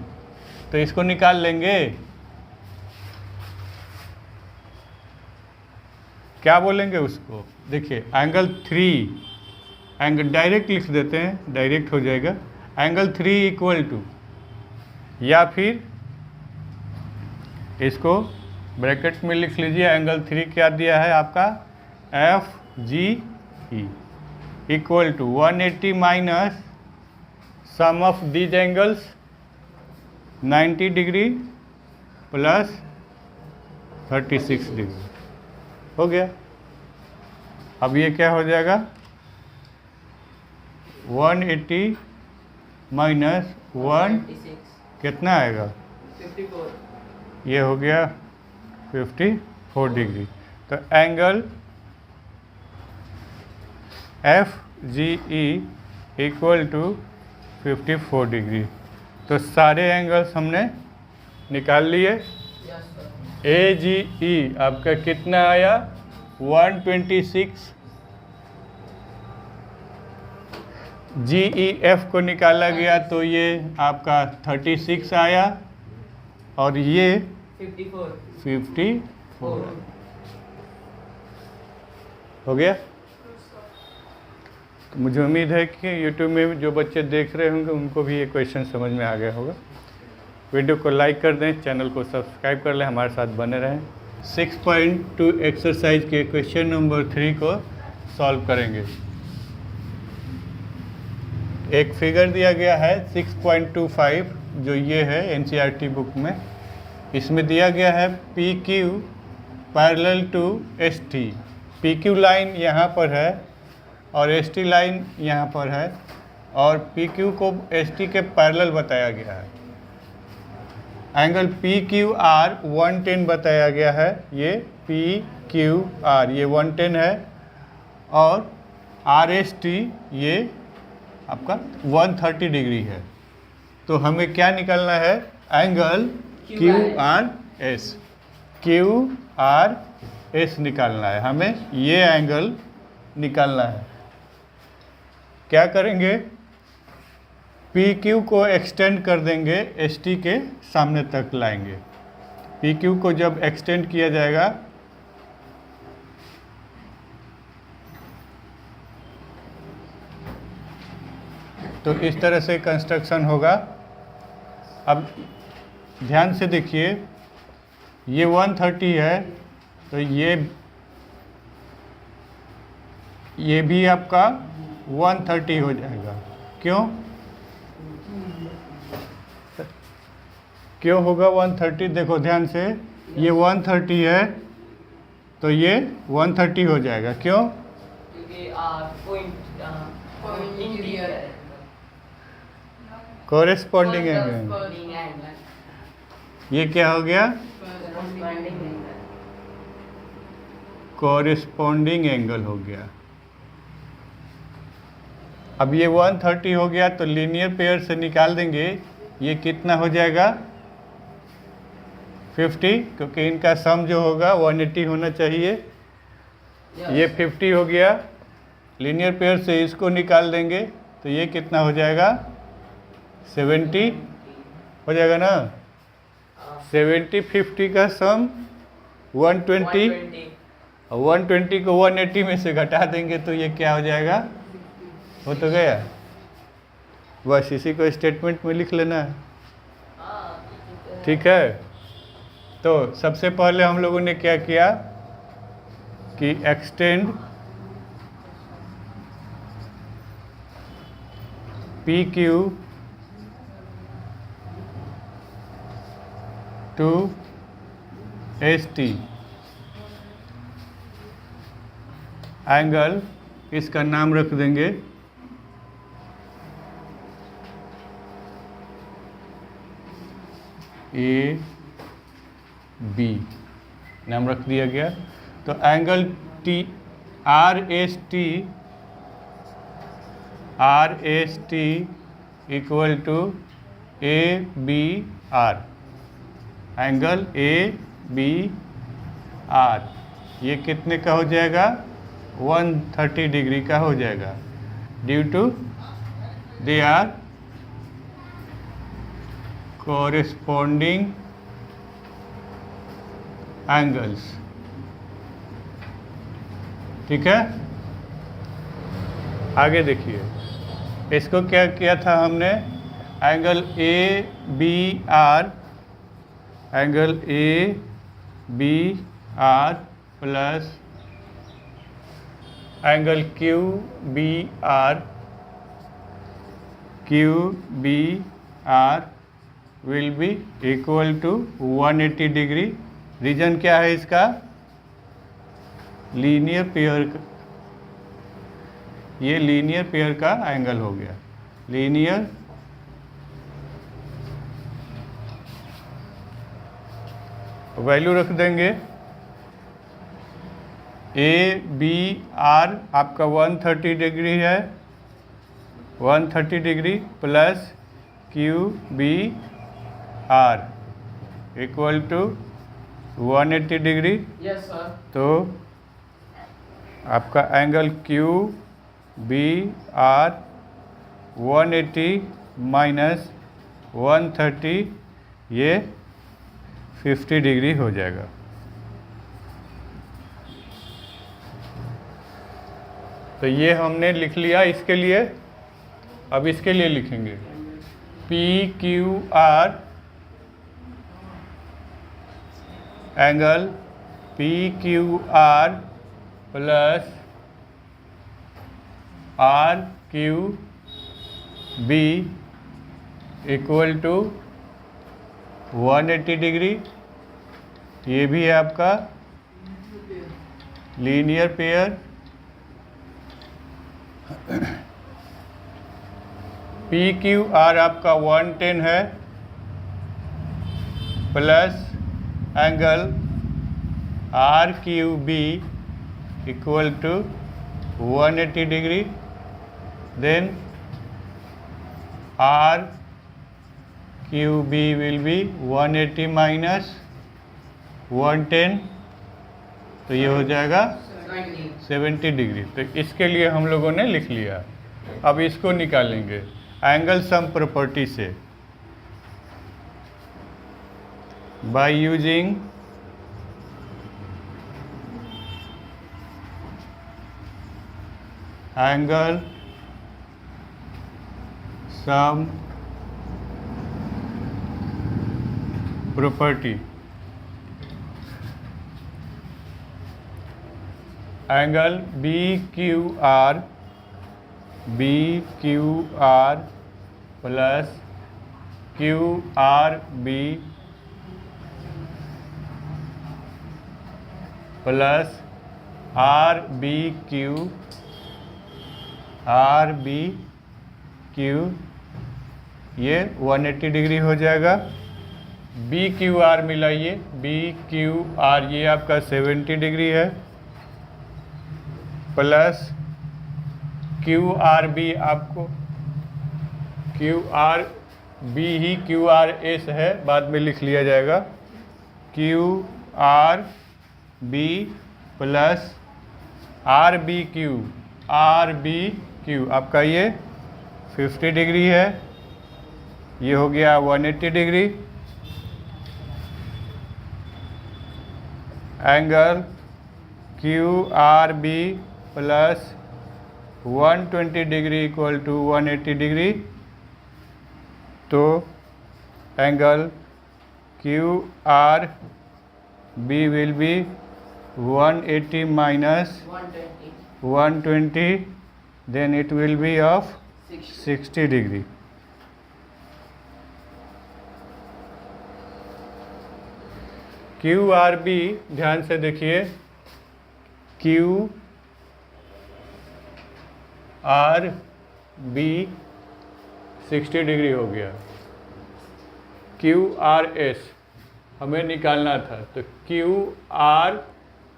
तो इसको निकाल लेंगे। क्या बोलेंगे उसको? देखिए एंगल 3, एंगल डायरेक्ट लिख देते हैं, डायरेक्ट हो जाएगा। एंगल 3 इक्वल टू, या फिर इसको ब्रैकेट में लिख लीजिए, एंगल 3 क्या दिया है आपका? FGE equal to 180 minus sum of these angles 90 degree plus 36 degree. हो गया। अब ये क्या हो जाएगा? 180 माइनस 1 कितना आएगा? 54। ये हो गया 54 डिग्री। तो angle FGE equal to 54 degree. तो सारे एंगल्स हमने निकाल लिए। AGE आपका कितना आया? 126। GEF को निकाला गया तो ये आपका 36 आया, और ये 54 हो गया। तो मुझे उम्मीद है कि YouTube में जो बच्चे देख रहे होंगे उनको भी ये क्वेश्चन समझ में आ गया होगा। वीडियो को लाइक कर दें, चैनल को सब्सक्राइब कर लें, हमारे साथ बने रहें। 6.2 एक्सरसाइज के क्वेश्चन नंबर 3 को सॉल्व करेंगे। एक फिगर दिया गया है 6.25, जो ये है NCERT बुक में। इसमें दिया गया है PQ parallel to ST। PQ line यहाँ पर है और ST लाइन यहाँ पर है, और PQ को ST के पैरेलल बताया गया है। एंगल PQR 110 बताया गया है। ये PQR ये 110 है, और RST ये आपका 130 डिग्री है। तो हमें क्या निकालना है? Angle QRS। QRS निकालना है हमें, ये एंगल निकालना है। क्या करेंगे? PQ को एक्सटेंड कर देंगे, ST के सामने तक लाएंगे। PQ को जब एक्सटेंड किया जाएगा तो इस तरह से कंस्ट्रक्शन होगा। अब ध्यान से देखिए, ये 130 है, तो ये भी आपका 130 हो जाएगा। क्यों होगा 130? देखो ध्यान से, ये 130 है तो ये 130 हो जाएगा। क्यों? क्योंकि पॉइंट इंटीरियर है। Corresponding angle. ये क्या हो गया? कोरेस्पॉन्डिंग एंगल हो गया। अब ये 130 हो गया तो लीनियर पेयर से निकाल देंगे, ये कितना हो जाएगा? 50, क्योंकि इनका सम जो होगा 180 होना चाहिए। ये 50 हो गया। लीनियर पेयर से इसको निकाल देंगे तो ये कितना हो जाएगा? 70 हो जाएगा ना। 70 50 का सम 120, और 120 को 180 में से घटा देंगे तो ये क्या हो जाएगा? हो तो गया। बस इसी को स्टेटमेंट में लिख लेना है। ठीक है। तो सबसे पहले हम लोगों ने क्या किया कि extend PQ to ST angle, इसका नाम रख देंगे AB, नाम रख दिया गया। तो angle RST equal to ABR। Angle ABR ये कितने का हो जाएगा? 130 डिग्री का हो जाएगा, due to they are corresponding angles. ठीक है, आगे देखिए, इसको क्या किया था हमने, angle A B R, angle A B R plus angle Q B R, Q B R will be equal to 180 degree. Reason क्या है इसका, लीनियर पेयर, ये लीनियर पेयर का एंगल हो गया, लीनियर वैल्यू रख देंगे, ए बी आर आपका 130 डिग्री है, 130 degree plus Q B R equal to 180 degree. Yes sir. तो आपका angle Q B R 180 minus 130, ये 50 डिग्री हो जाएगा। तो ये हमने लिख लिया इसके लिए। अब इसके लिए लिखेंगे P Q R, angle P Q R plus R Q B equal to 180 degree. ये भी है आपका linear pair. P Q R आपका 110 है plus angle R Q B equal to 180 degree, then R Q B will be 180 minus 110, तो ये हो जाएगा 70 डिग्री। तो इसके लिए हम लोगों ने लिख लिया। अब इसको निकालेंगे एंगल सम प्रॉपर्टी से, by using angle sum property. Angle B Q R plus Q R B plus R B Q, ये 180 डिग्री हो जाएगा। बी क्यू आर मिलाइए, बी क्यू आर ये आपका 70 डिग्री है प्लस क्यू आर बी, आपको Q R B ही Q R S है, बाद में लिख लिया जाएगा, Q R B plus R B Q आपका ये 50 डिग्री है, ये हो गया 180 degree. Angle Q R B plus 120 degree equal to 180 degree, तो angle Q R B will be 180 minus 120, then it will be of 60 degree. Q R B ध्यान से देखिए, क्यू आर बी 60 डिग्री हो गया, क्यू आर एस हमें निकालना था, तो क्यू आर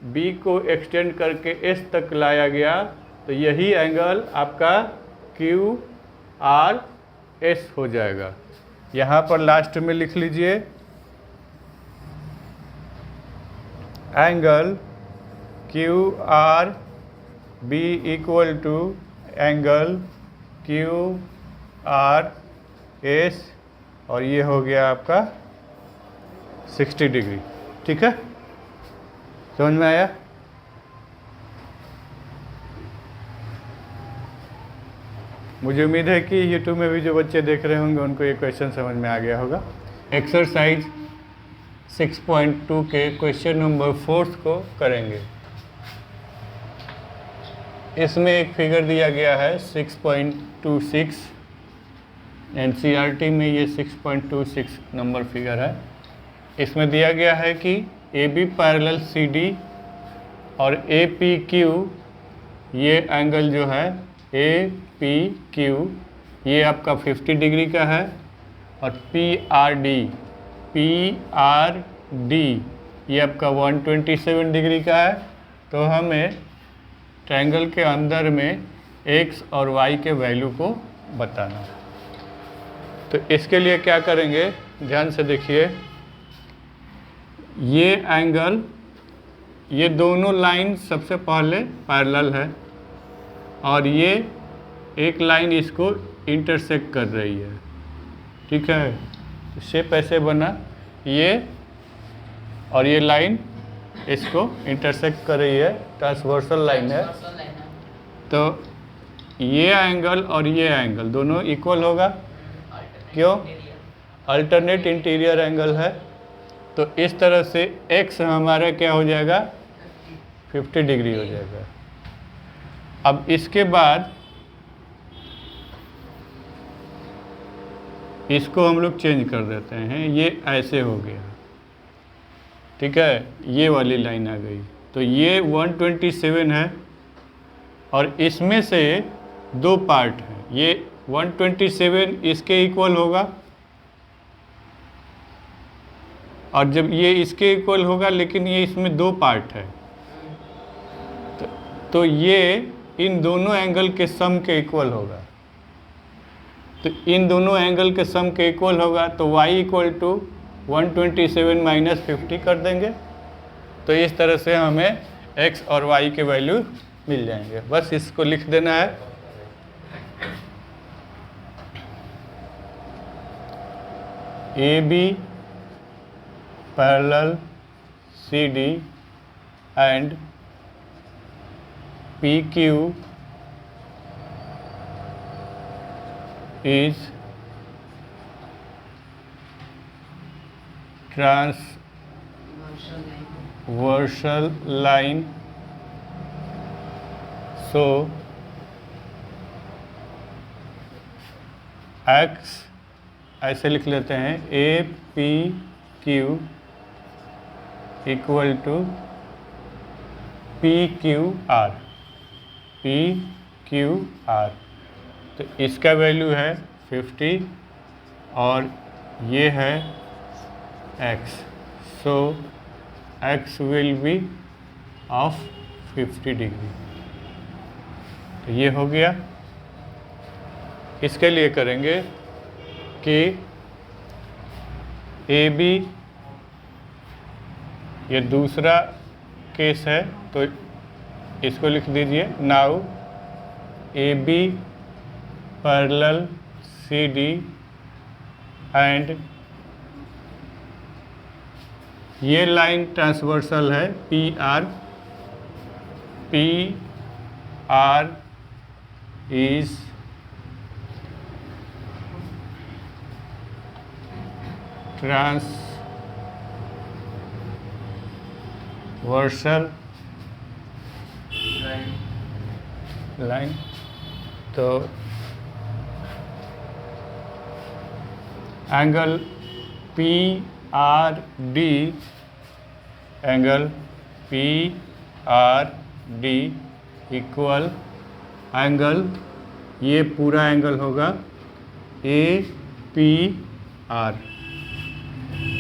बी को एक्सटेंड करके एस तक लाया गया, तो यही एंगल आपका क्यू आर एस हो जाएगा। यहाँ पर लास्ट में लिख लीजिए angle Q R B equal to angle Q R S, और ये हो गया आपका 60 डिग्री। ठीक है, समझ में आया? मुझे उम्मीद है कि यूट्यूब में भी जो बच्चे देख रहे होंगे उनको ये क्वेश्चन समझ में आ गया होगा। एक्सरसाइज 6.2 के क्वेश्चन नंबर 4 को करेंगे। इसमें एक फिगर दिया गया है 6.26, एनसीईआरटी में ये 6.26 नंबर फिगर है। इसमें दिया गया है कि A B parallel C D और ए पी क्यू, ये एंगल जो है ए पी क्यू ये आपका 50 डिग्री का है, और पी आर डी ये आपका 127 डिग्री का है। तो हमें ट्रायंगल के अंदर में x और y के वैल्यू को बताना। तो इसके लिए क्या करेंगे, ध्यान से देखिए। ये एंगल, ये दोनों लाइन सबसे पहले पैरेलल है और ये एक लाइन इसको इंटरसेक्ट कर रही है, ठीक है। तो शेप ऐसे बना, ये और ये लाइन इसको इंटरसेक्ट कर रही है, ट्रांसवर्सल लाइन है। तो ये एंगल और ये एंगल दोनों इक्वल होगा, क्यों? अल्टरनेट इंटीरियर एंगल है। तो इस तरह से x हमारा क्या हो जाएगा, 50 डिग्री हो जाएगा। अब इसके बाद इसको हम लोग चेंज कर देते हैं, ये ऐसे हो गया, ठीक है। ये वाली लाइन आ गई, तो ये 127 है और इसमें से दो पार्ट हैं। ये 127 इसके इक्वल होगा और जब ये इसके इक्वल होगा, लेकिन ये इसमें दो पार्ट है, तो ये इन दोनों एंगल के सम के इक्वल होगा। तो इन दोनों एंगल के सम के इक्वल होगा, तो y इक्वल टू 127 माइनस 50 कर देंगे। तो इस तरह से हमें x और y के वैल्यू मिल जाएंगे। बस इसको लिख देना है। A B parallel C D and P Q is transversal line, so x ऐसे लिख लेते हैं, A P Q equal to P Q R. तो इसका वैल्यू है 50 और ये है x, so x will be of 50 degree. तो ये हो गया। इसके लिए करेंगे कि ए बी, ये दूसरा केस है, तो इसको लिख दीजिए। Now A B parallel C D and ये लाइन ट्रांसवर्सल है P R is transversal line. तो angle P R D equal angle, ये पूरा एंगल होगा A P R,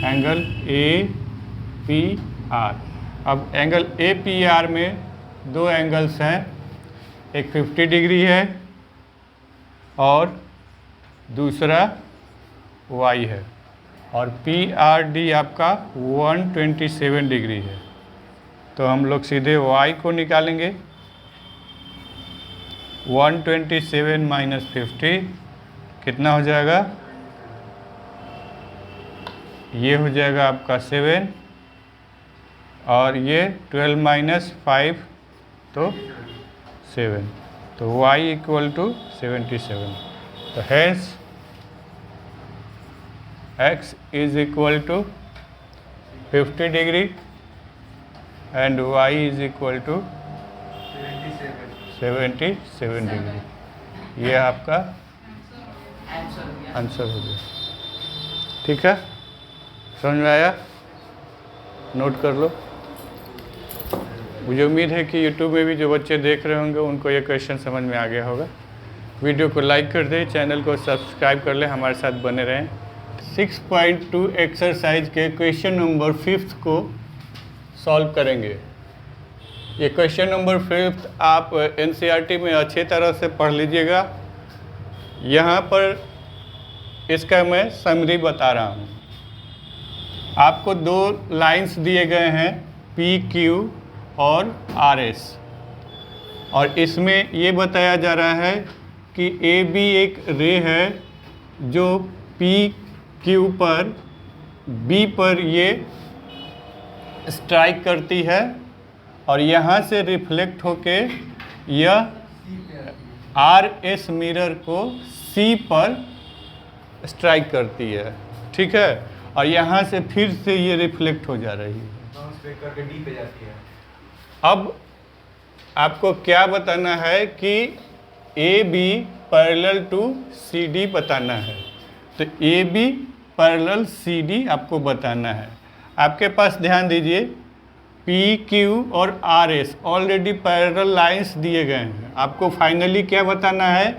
angle A P R. अब एंगल ए पी आर में दो angles हैं, एक 50 डिग्री है और दूसरा y है, और पी आर डी आपका 127 डिग्री है। तो हम लोग सीधे y को निकालेंगे। 127 माइनस 50 कितना हो जाएगा, ये हो जाएगा आपका 7 और ये 12 माइनस 5 तो 7। तो y इक्वल टू 77। तो hence x is equal to 50 degree and y is equal to 77 degree. ये आपका आंसर हो गया। आंसर हो गया। ठीक है, समझ में आया? नोट कर लो। मुझे उम्मीद है कि YouTube में भी जो बच्चे देख रहे होंगे उनको ये क्वेश्चन समझ में आ गया होगा। वीडियो को लाइक कर दें, चैनल को सब्सक्राइब कर लें, हमारे साथ बने रहें। 6.2 एक्सरसाइज के क्वेश्चन नंबर 5 को सॉल्व करेंगे। ये क्वेश्चन नंबर 5 आप NCERT में अच्छे तरह से पढ़ लीजिएगा। यहाँ पर इसका मैं समरी बता रहा हूँ। आपको 2 लाइंस दिए गए हैं PQ और RS, और इसमें ये बताया जा रहा है कि AB एक रे है जो PQ पर B पर ये स्ट्राइक करती है और यहाँ से रिफ्लेक्ट होके यह RS मिरर को C पर स्ट्राइक करती है। ठीक है, और यहाँ से फिर से ये रिफ्लेक्ट हो जा रही है। करके डी पे जाती है। अब आपको क्या बताना है कि AB पैरेलल टू CD बताना है। तो AB पैरेलल CD आपको बताना है। आपके पास ध्यान दीजिए PQ और RS ऑलरेडी पैरेलल लाइंस दिए गए हैं। आपको फाइनली क्या बताना है?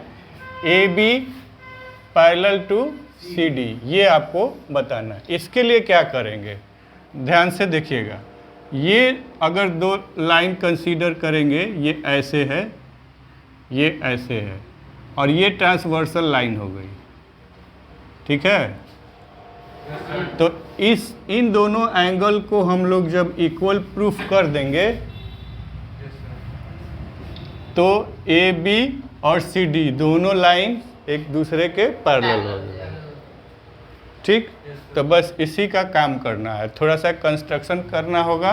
AB पैरेलल टू CD, ये आपको बताना है। इसके लिए क्या करेंगे, ध्यान से देखिएगा। ये अगर 2 लाइन कंसीडर करेंगे, ये ऐसे है, ये ऐसे है, और ये ट्रांसवर्सल लाइन हो गई। ठीक है, तो इन दोनों एंगल को हम लोग जब इक्वल प्रूफ कर देंगे तो AB और CD दोनों लाइन एक दूसरे के पैरेलल हो गए। ठीक, तो बस इसी का काम करना है। थोड़ा सा कंस्ट्रक्शन करना होगा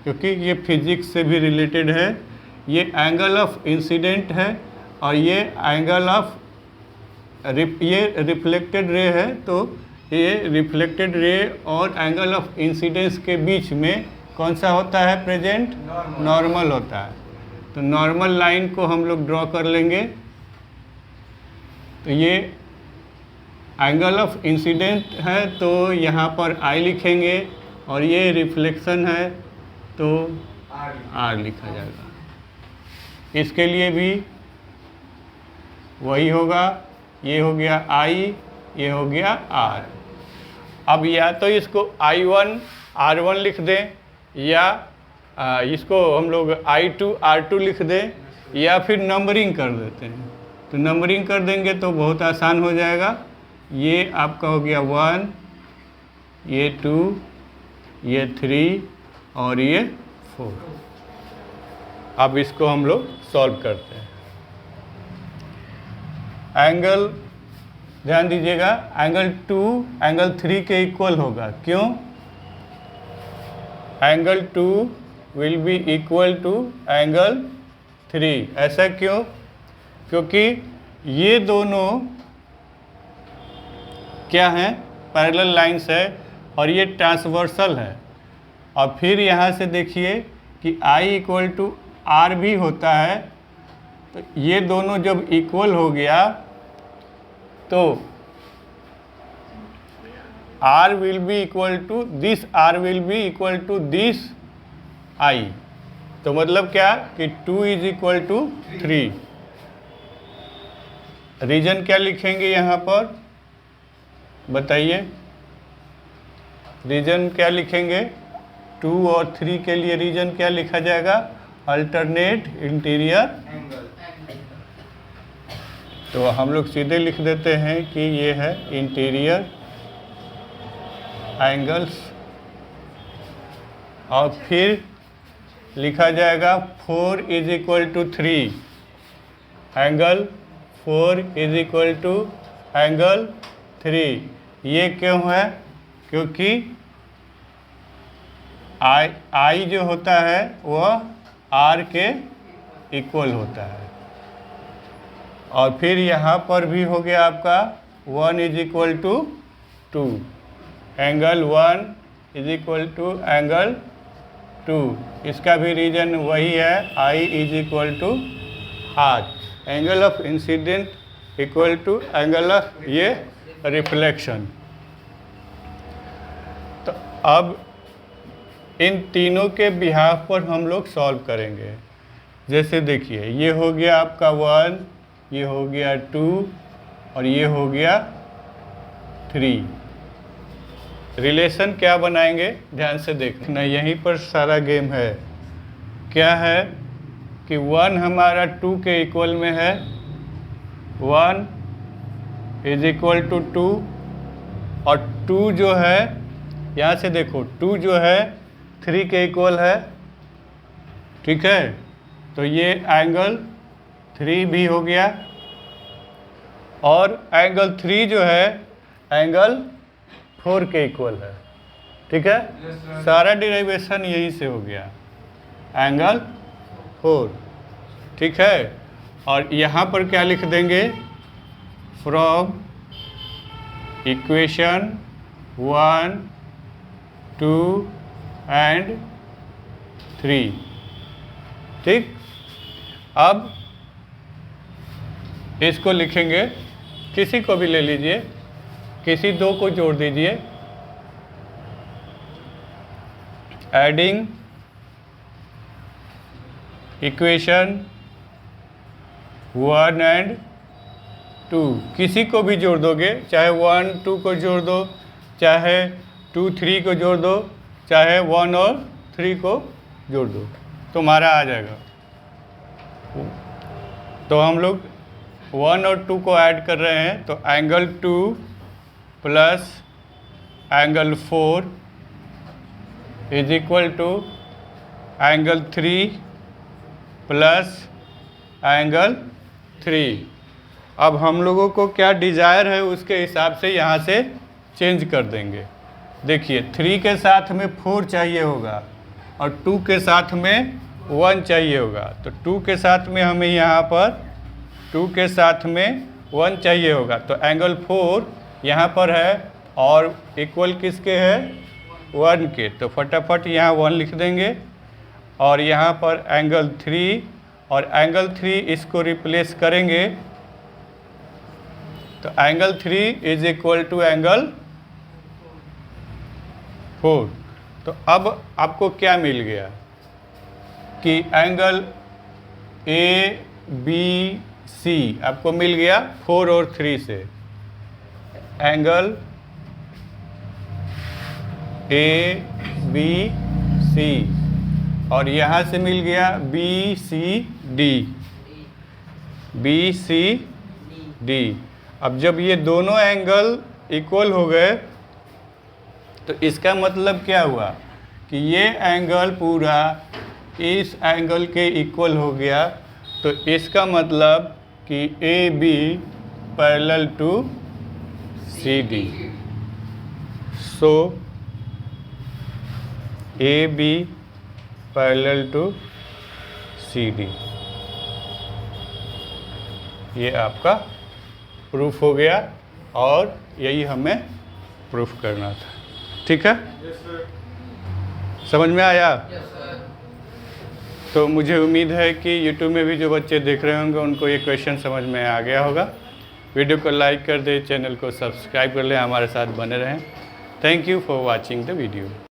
क्योंकि ये फिजिक्स से भी रिलेटेड है। ये एंगल ऑफ इंसिडेंट है और ये एंगल ऑफ ये रिफ्लेक्टेड रे है। तो ये रिफ्लेक्टेड रे और एंगल ऑफ इंसिडेंस के बीच में कौन सा होता है प्रेजेंट? नॉर्मल होता है। तो नॉर्मल लाइन को हम लोग ड्रॉ कर लेंगे। तो ये एंगल ऑफ इंसिडेंट है तो यहाँ पर I लिखेंगे, और ये रिफ्लेक्शन है तो R लिखा जाएगा। इसके लिए भी वही होगा, ये हो गया I, ये हो गया R। अब या तो इसको I1 R1 लिख दें, या इसको हम लोग I2 R2 लिख दें, या फिर नंबरिंग कर देते हैं। तो नंबरिंग कर देंगे तो बहुत आसान हो जाएगा। ये आपका हो गया 1, ये 2, ये 3 और ये 4। अब इसको हम लोग सॉल्व करते हैं। एंगल, ध्यान दीजिएगा, एंगल 2 एंगल 3 के इक्वल होगा। क्यों? Angle 2 will be equal to angle 3। ऐसा क्यों? क्योंकि ये दोनों क्या हैं? पैरेलल लाइंस है और ये ट्रांसवर्सल है। और फिर यहाँ से देखिए कि I इक्वल टू R भी होता है। तो ये दोनों जब इक्वल हो गया तो R will be equal to this, R will be equal to this I। तो मतलब क्या कि 2 इज इक्वल टू 3। रीजन क्या लिखेंगे यहाँ पर बताइए? रीजन क्या लिखेंगे? 2 और 3 के लिए रीजन क्या लिखा जाएगा? Alternate interior angle. तो हम लोग सीधे लिख देते हैं कि ये है इंटीरियर एंगल्स, और फिर लिखा जाएगा 4 is equal to 3 angle 4 is equal to angle 3। ये क्यों है? क्योंकि I जो होता है वह R के इक्वल होता है। और फिर यहाँ पर भी हो गया आपका 1 is equal to 2, angle 1 is equal to angle 2, इसका भी रीजन वही है, I is equal to half, angle of incident equal to angle of ये रिफ्लेक्शन। तो अब इन तीनों के बिहाफ पर हम लोग सॉल्व करेंगे। जैसे देखिए ये हो गया आपका 1, ये हो गया 2 और ये हो गया 3। रिलेशन क्या बनाएंगे ध्यान से देखना, यहीं पर सारा गेम है। क्या है कि 1 हमारा 2 के इक्वल में है, 1 इज इक्वल टू 2 और 2 जो है यहाँ से देखो 2 जो है 3 के इक्वल है, ठीक है। तो ये एंगल 3 भी हो गया और एंगल 3 जो है एंगल 4 के इक्वल है, ठीक है। सारा डिराइवेशन यहीं से हो गया, एंगल 4, ठीक है। और यहाँ पर क्या लिख देंगे, फ्रॉम इक्वेशन 1, 2 एंड 3, ठीक। अब इसको लिखेंगे, किसी को भी ले लीजिए, किसी दो को जोड़ दीजिए, एडिंग इक्वेशन 1 एंड 2, किसी को भी जोड़ दोगे, चाहे 1 2 को जोड़ दो, चाहे 2 3 को जोड़ दो, चाहे 1 और 3 को जोड़ दो, तुम्हारा आ जाएगा। तो हम लोग 1 और 2 को ऐड कर रहे हैं, तो angle 2 plus angle 4 is equal to angle 3 plus angle 3। अब हम लोगों को क्या डिज़ायर है उसके हिसाब से यहाँ से चेंज कर देंगे। देखिए 3 के साथ में 4 चाहिए होगा और 2 के साथ में 1 चाहिए होगा, तो 2 के साथ में हमें यहाँ पर 2 के साथ में 1 चाहिए होगा, तो एंगल 4 यहाँ पर है और इक्वल किसके है, 1 के, तो फटाफट यहाँ 1 लिख देंगे। और यहाँ पर एंगल 3 और एंगल 3 इसको रिप्लेस करेंगे, तो angle 3 is equal to angle 4। तो अब आपको क्या मिल गया कि एंगल ABC आपको मिल गया 4 और 3 से, एंगल ABC और यहाँ से मिल गया BCD। अब जब ये दोनों एंगल इक्वल हो गए तो इसका मतलब क्या हुआ कि ये एंगल पूरा इस एंगल के इक्वल हो गया, तो इसका मतलब कि AB parallel to CD। So AB parallel to CD, ये आपका प्रूफ हो गया और यही हमें प्रूफ करना था, ठीक है। समझ में आया? तो मुझे उम्मीद है कि YouTube में भी जो बच्चे देख रहे होंगे उनको ये क्वेश्चन समझ में आ गया होगा। वीडियो को लाइक कर दें, चैनल को सब्सक्राइब कर लें, हमारे साथ बने रहें। Thank you for watching the video.